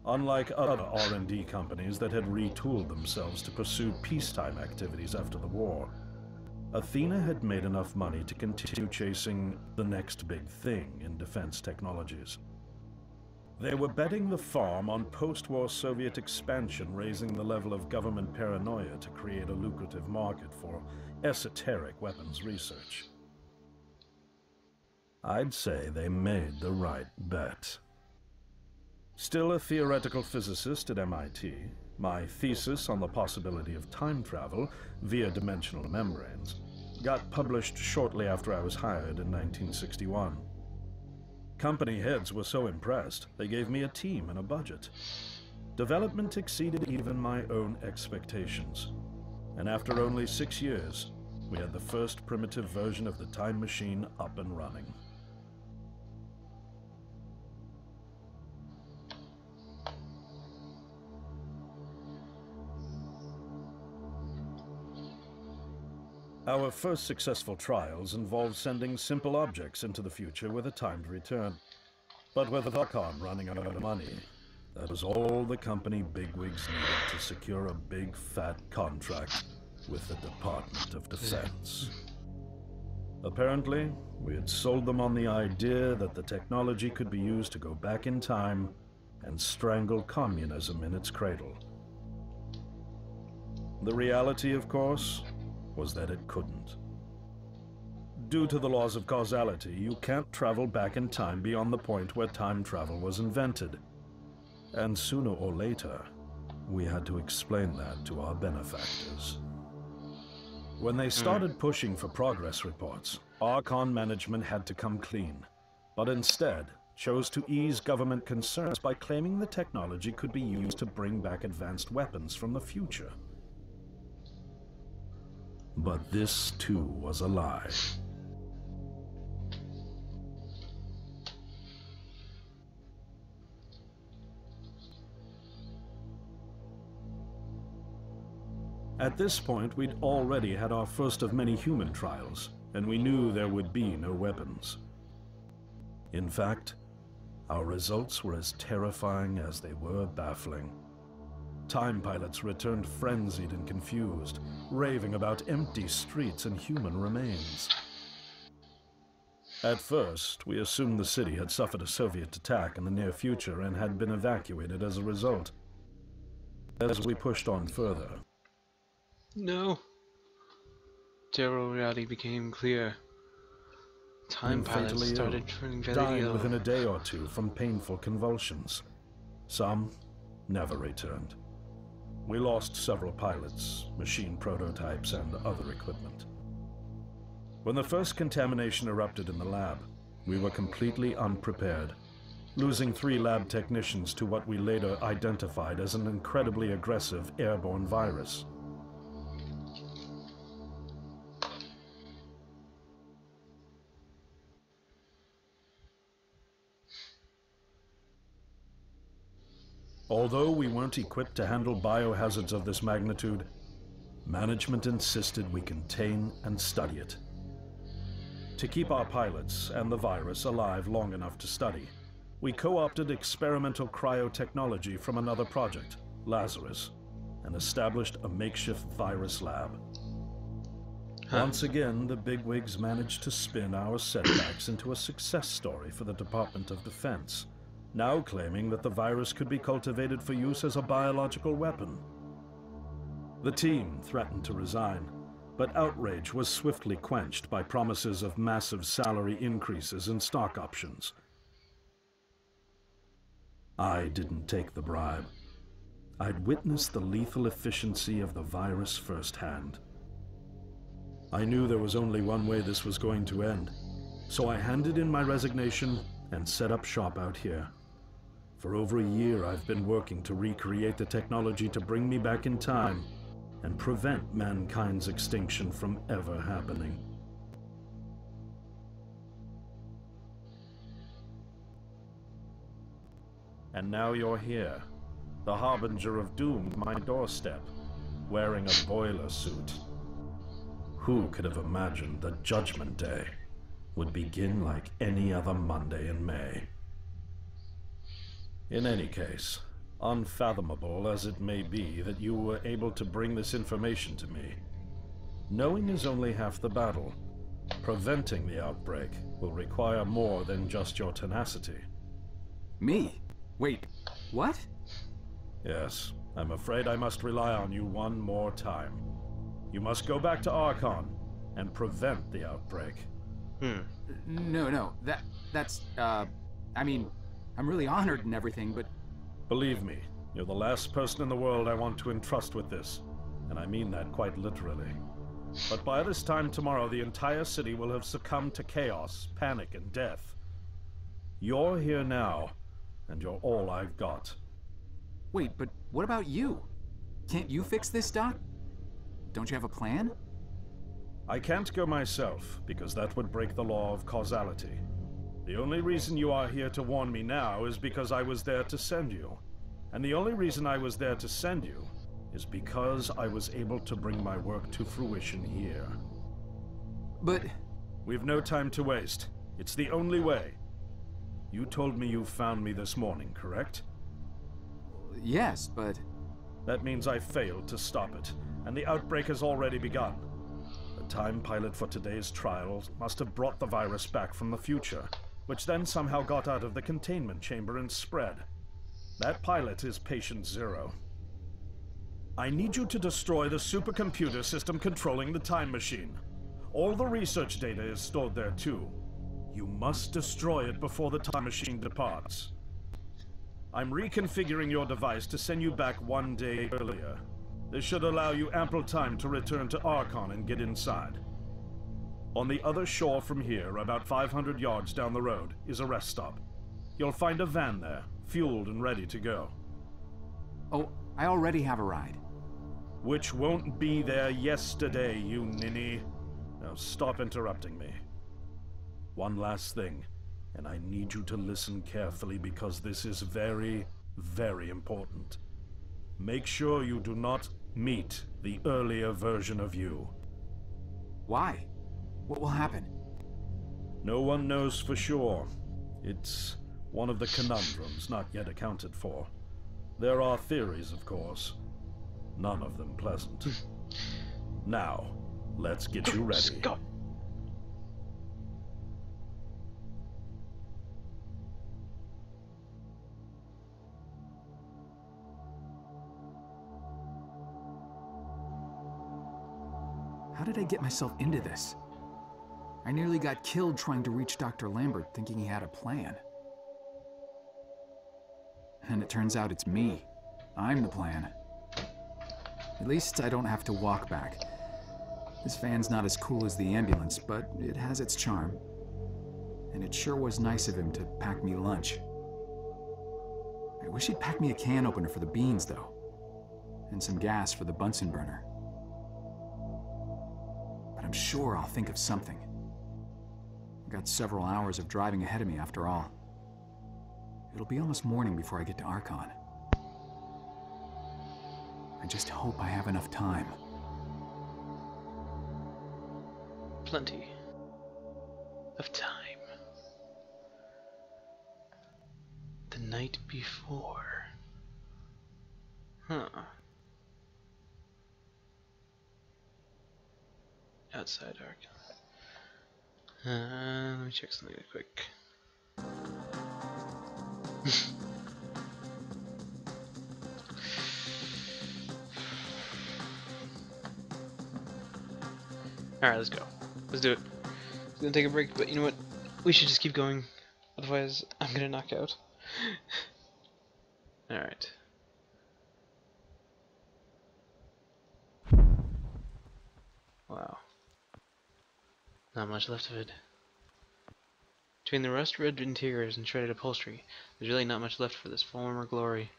Unlike other R&D companies that had retooled themselves to pursue peacetime activities after the war, Athena had made enough money to continue chasing the next big thing in defense technologies. They were betting the farm on post-war Soviet expansion, raising the level of government paranoia to create a lucrative market for esoteric weapons research. I'd say they made the right bet. Still a theoretical physicist at MIT, my thesis on the possibility of time travel via dimensional membranes got published shortly after I was hired in 1961. Company heads were so impressed, they gave me a team and a budget. Development exceeded even my own expectations. And after only 6 years, we had the first primitive version of the time machine up and running. Our first successful trials involved sending simple objects into the future with a timed return. But with Archon running out of money, that was all the company bigwigs needed to secure a big fat contract with the Department of Defense. Apparently, we had sold them on the idea that the technology could be used to go back in time and strangle communism in its cradle. The reality, of course, was that it couldn't. Due to the laws of causality, you can't travel back in time beyond the point where time travel was invented. And sooner or later, we had to explain that to our benefactors. When they started pushing for progress reports, Archon management had to come clean, but instead chose to ease government concerns by claiming the technology could be used to bring back advanced weapons from the future. But this, too, was a lie. At this point, we'd already had our first of many human trials, and we knew there would be no weapons. In fact, our results were as terrifying as they were baffling. Time pilots returned frenzied and confused, raving about empty streets and human remains. At first, we assumed the city had suffered a Soviet attack in the near future and had been evacuated as a result. As we pushed on further... No. General reality became clear. Time pilots started turning very ill. Within a day or two from painful convulsions. Some never returned. We lost several pilots, machine prototypes, and other equipment. When the first contamination erupted in the lab, we were completely unprepared, losing 3 lab technicians to what we later identified as an incredibly aggressive airborne virus. Although we weren't equipped to handle biohazards of this magnitude, management insisted we contain and study it. To keep our pilots and the virus alive long enough to study, we co-opted experimental cryotechnology from another project, Lazarus, and established a makeshift virus lab. Once again, the bigwigs managed to spin our setbacks into a success story for the Department of Defense, now claiming that the virus could be cultivated for use as a biological weapon. The team threatened to resign, but outrage was swiftly quenched by promises of massive salary increases and stock options. I didn't take the bribe. I'd witnessed the lethal efficiency of the virus firsthand. I knew there was only one way this was going to end, So I handed in my resignation and set up shop out here. For over a year, I've been working to recreate the technology to bring me back in time and prevent mankind's extinction from ever happening. And now you're here, the harbinger of doom at my doorstep, wearing a boiler suit. Who could have imagined that Judgment Day would begin like any other Monday in May? In any case, unfathomable as it may be that you were able to bring this information to me, knowing is only half the battle. Preventing the outbreak will require more than just your tenacity. Me? Wait, what? Yes, I'm afraid I must rely on you one more time. You must go back to Archon and prevent the outbreak. No, that's, I mean, I'm really honored and everything, but... Believe me, you're the last person in the world I want to entrust with this, and I mean that quite literally. But by this time tomorrow, the entire city will have succumbed to chaos, panic, and death. You're here now, and you're all I've got. Wait, but what about you? Can't you fix this, Doc? Don't you have a plan? I can't go myself, because that would break the law of causality. The only reason you are here to warn me now is because I was there to send you. And the only reason I was there to send you is because I was able to bring my work to fruition here. But... We've no time to waste. It's the only way. You told me you found me this morning, correct? Yes, but... That means I failed to stop it, and the outbreak has already begun. The time pilot for today's trial must have brought the virus back from the future, which then somehow got out of the containment chamber and spread. That pilot is Patient Zero. I need you to destroy the supercomputer system controlling the time machine. All the research data is stored there too. You must destroy it before the time machine departs. I'm reconfiguring your device to send you back one day earlier. This should allow you ample time to return to Archon and get inside. On the other shore from here, about 500 yards down the road, is a rest stop. You'll find a van there, fueled and ready to go. Oh, I already have a ride. Which won't be there yesterday, you ninny. Now stop interrupting me. One last thing, and I need you to listen carefully because this is very, very important. Make sure you do not meet the earlier version of you. Why? What will happen? No one knows for sure. It's one of the conundrums not yet accounted for. There are theories, of course. None of them pleasant. Now, let's get you ready. Scott. How did I get myself into this? I nearly got killed trying to reach Dr. Lambert thinking he had a plan. And it turns out it's me. I'm the plan. At least I don't have to walk back. This van's not as cool as the ambulance, but it has its charm. And it sure was nice of him to pack me lunch. I wish he'd pack me a can opener for the beans, though. And some gas for the Bunsen burner. But I'm sure I'll think of something. I've got several hours of driving ahead of me after all. It'll be almost morning before I get to Archon. I just hope I have enough time. Plenty of time. The night before. Huh. Outside Archon. Let me check something real quick. Alright, let's go. Let's do it. It's gonna take a break, but you know what? We should just keep going. Otherwise, I'm gonna knock out. Alright. Wow. Not much left of it. Between the rust-red interiors and shredded upholstery, there's really not much left for this former glory.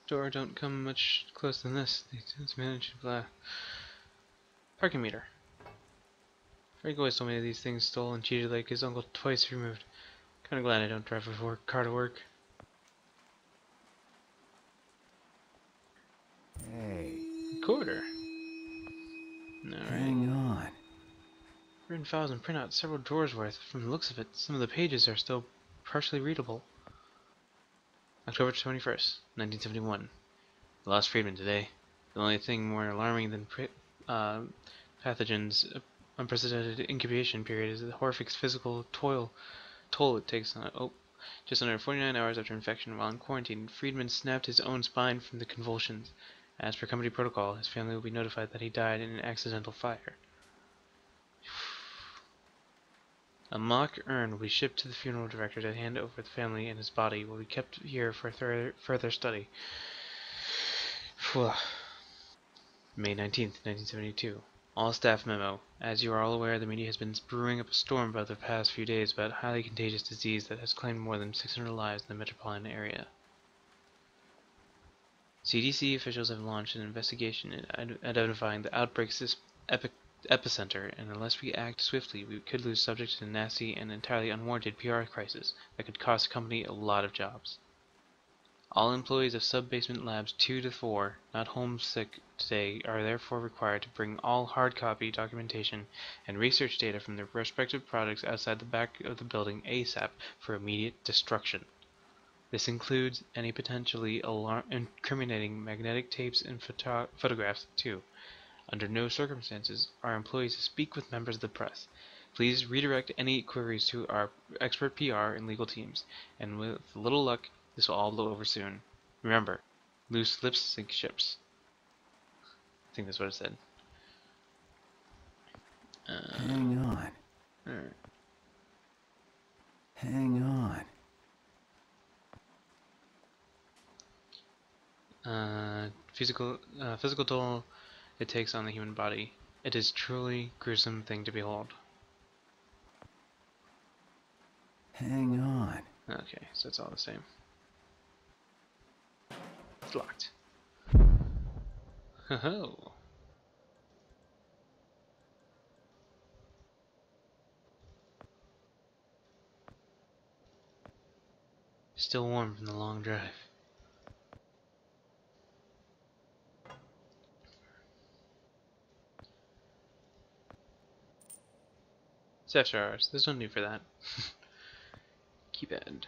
Door don't come much closer than this. It's managed blah. Parking meter. Frank always told me these things stole and cheated like his uncle twice removed. Kinda glad I don't drive a car to work. Hey. Quarter. Alright. Hang on. Written files and printouts several drawers worth. From the looks of it, some of the pages are still partially readable. October 21st, 1971. The lost Friedman today. The only thing more alarming than pathogens' unprecedented incubation period is the horrific physical toll it takes on just under 49 hours after infection. While in quarantine, Friedman snapped his own spine from the convulsions. As per company protocol, his family will be notified that he died in an accidental fire. A mock urn will be shipped to the funeral director to hand over the family, and his body will be kept here for further study. May 19th, 1972. All staff memo. As you are all aware, the media has been brewing up a storm about the past few days about a highly contagious disease that has claimed more than 600 lives in the metropolitan area. CDC officials have launched an investigation in identifying the outbreak's epicenter, and unless we act swiftly, we could lose subject to a nasty and entirely unwarranted PR crisis that could cost the company a lot of jobs. All employees of sub-basement labs 2 to 4, not homesick today, are therefore required to bring all hard copy documentation and research data from their respective products outside the back of the building ASAP for immediate destruction. This includes any potentially incriminating magnetic tapes and photographs too. Under no circumstances are employees to speak with members of the press. Please redirect any queries to our expert PR and legal teams, and with a little luck, this will all blow over soon. Remember, loose lips sink ships. I think that's what it said. Hang on. Alright. Hang on. Physical toll it takes on the human body. It is truly gruesome thing to behold. Hang on. Okay, so it's all the same. It's locked. Ho-ho! Still warm from the long drive. It's after hours. There's no need for that. Keypad.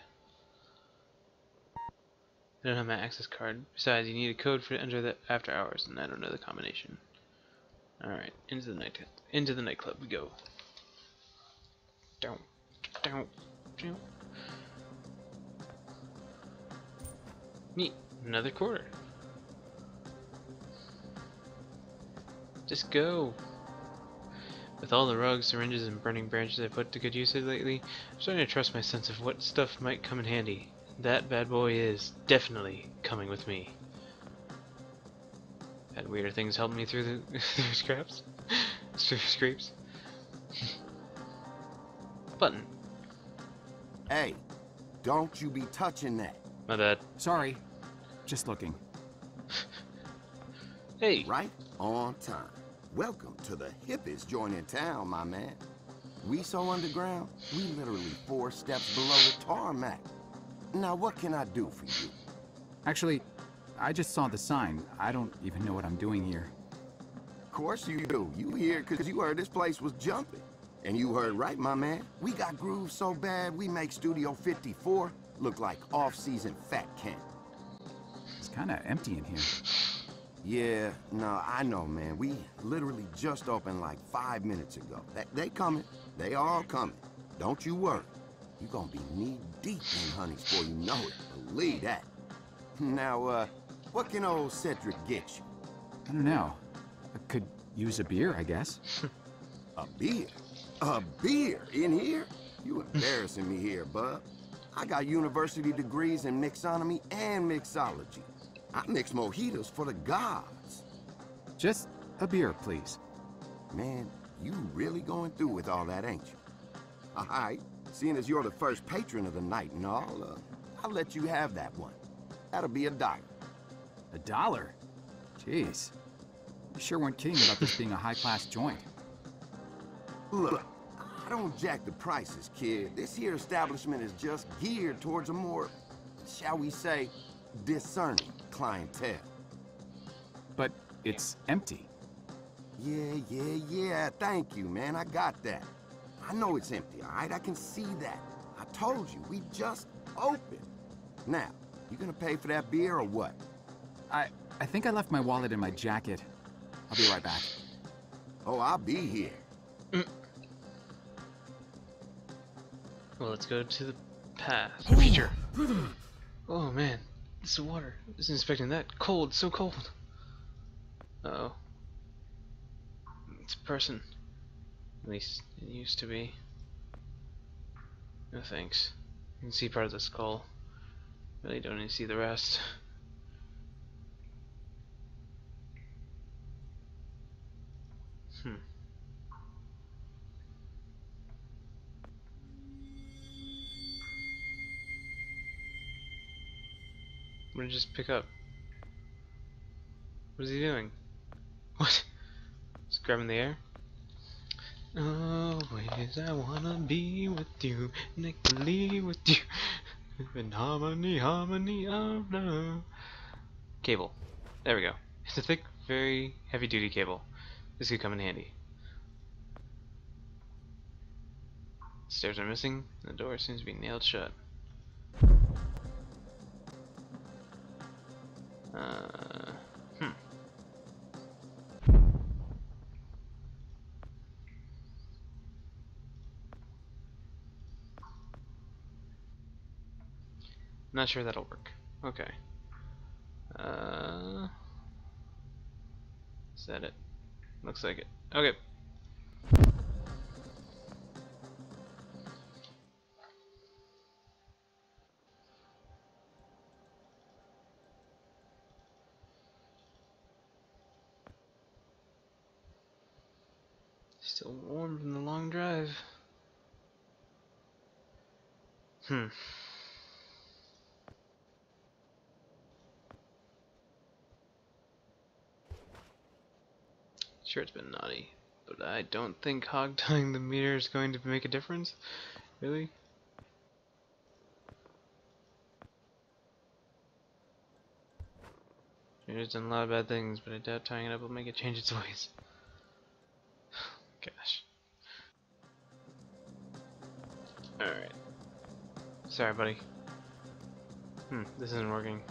I don't have my access card. Besides, you need a code for enter the after hours, and I don't know the combination. Alright, into the nightclub we go. Down. Neat. Another quarter. Just go. With all the rugs, syringes, and burning branches I put to good use lately, I'm starting to trust my sense of what stuff might come in handy. That bad boy is definitely coming with me. Had weirder things help me through the scraps. Scrapes. Button. Hey, don't you be touching that. My bad. Sorry. Just looking. Hey. Right on time. Welcome to the hippest joint in town, my man. We so underground, we literally 4 steps below the tarmac. Now, what can I do for you? Actually, I just saw the sign. I don't even know what I'm doing here. Of course you do. You here because you heard this place was jumping. And you heard right, my man. We got grooves so bad, we make Studio 54 look like off-season fat camp. It's kind of empty in here. Yeah, no, I know, man. We literally just opened like 5 minutes ago. They coming. They all coming. Don't you worry. You gonna be knee-deep in honeys before you know it. Believe that. Now, what can old Cedric get you? I don't know. I could use a beer, I guess. A beer? A beer in here? You embarrassing me here, bub. I got university degrees in mixonomy and mixology. I mix mojitos for the gods. Just a beer, please. Man, you really going through with all that, ain't you? All right, seeing as you're the first patron of the night and all, I'll let you have that one. That'll be $1. $1? Jeez. You sure weren't kidding about this being a high-class joint. Look, I don't jack the prices, kid. This here establishment is just geared towards a more, shall we say, discerning clientele. But it's empty. Yeah, thank you, man. I got that. I know it's empty, all right? I can see that. I told you, we just opened. Now, you gonna pay for that beer or what? I think I left my wallet in my jacket. I'll be right back. Oh, I'll be here. Well, let's go to the path. Feature. Oh man, this is water. I wasn't expecting that. Cold, so cold. Uh-oh. It's a person. At least it used to be. No thanks. You can see part of the skull. Really don't need to see the rest. What did he just pick up? What is he doing? What? Just grabbing the air? Always I wanna be with you, make believe with you, in harmony of love. Cable. There we go. It's a thick, very heavy duty cable. This could come in handy. Stairs are missing. The door seems to be nailed shut. Not sure that'll work. Okay. Is that it? Looks like it. Okay. Still warm from the long drive. Sure, it's been naughty, but I don't think hog tying the meter is going to make a difference. Really? It's done a lot of bad things, but I doubt tying it up will make it change its ways. Gosh. Alright. Sorry, buddy. This isn't working.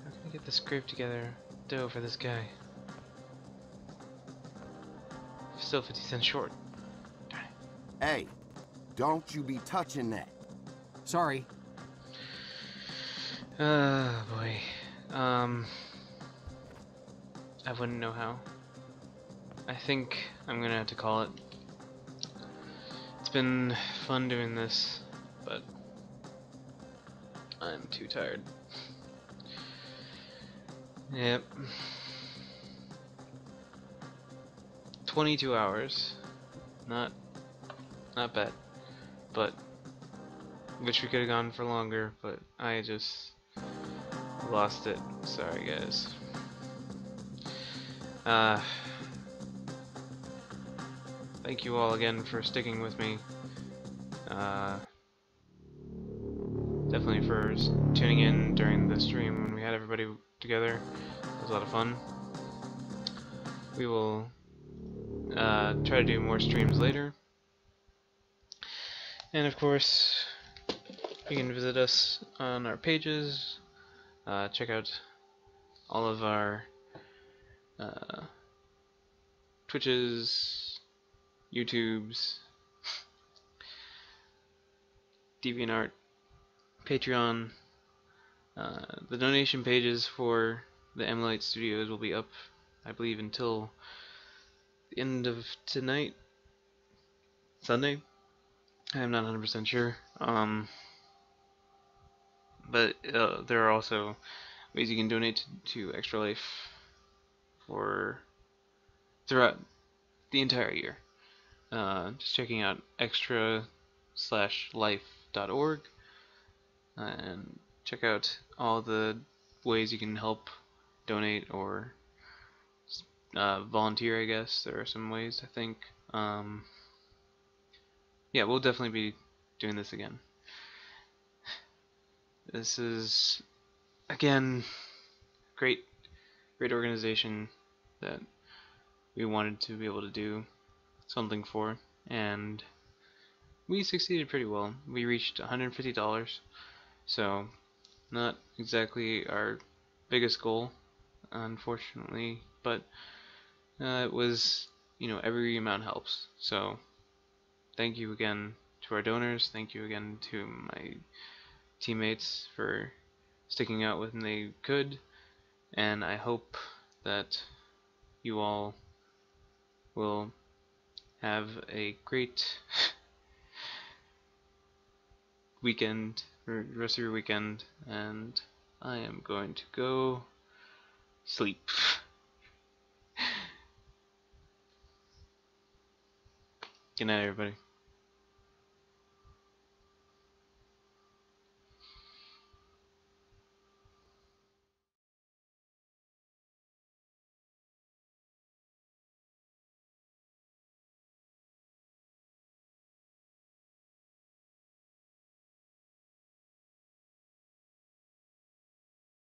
How can I get this scrape together dough for this guy? Still 50 cents short. Darn it. Hey, don't you be touching that. Sorry. Oh boy. I wouldn't know how. I think I'm gonna have to call it. It's been fun doing this, but I'm too tired. Yep. 22 hours. Not bad. But wish we could have gone for longer, but I just lost it. Sorry guys. Thank you all again for sticking with me. Definitely for tuning in during the stream when we had everybody together. It was a lot of fun. We will try to do more streams later. And of course, you can visit us on our pages. Check out all of our Twitches, YouTubes, DeviantArt, Patreon. The donation pages for the Emulite Studios will be up, I believe, until the end of tonight, Sunday. I'm not 100% sure. But there are also ways you can donate to Extra Life for throughout the entire year. Just checking out extra-life.org and check out all the ways you can help donate or volunteer. I guess there are some ways, I think. Yeah, we'll definitely be doing this again. This is, again, great organization that we wanted to be able to do something for, and we succeeded pretty well. We reached $150, so not exactly our biggest goal, unfortunately, but it was, you know, every amount helps. So thank you again to our donors. Thank you again to my teammates for sticking out when they could, and I hope that you all will have a great weekend, or rest of your weekend, and I am going to go sleep. Good night, everybody.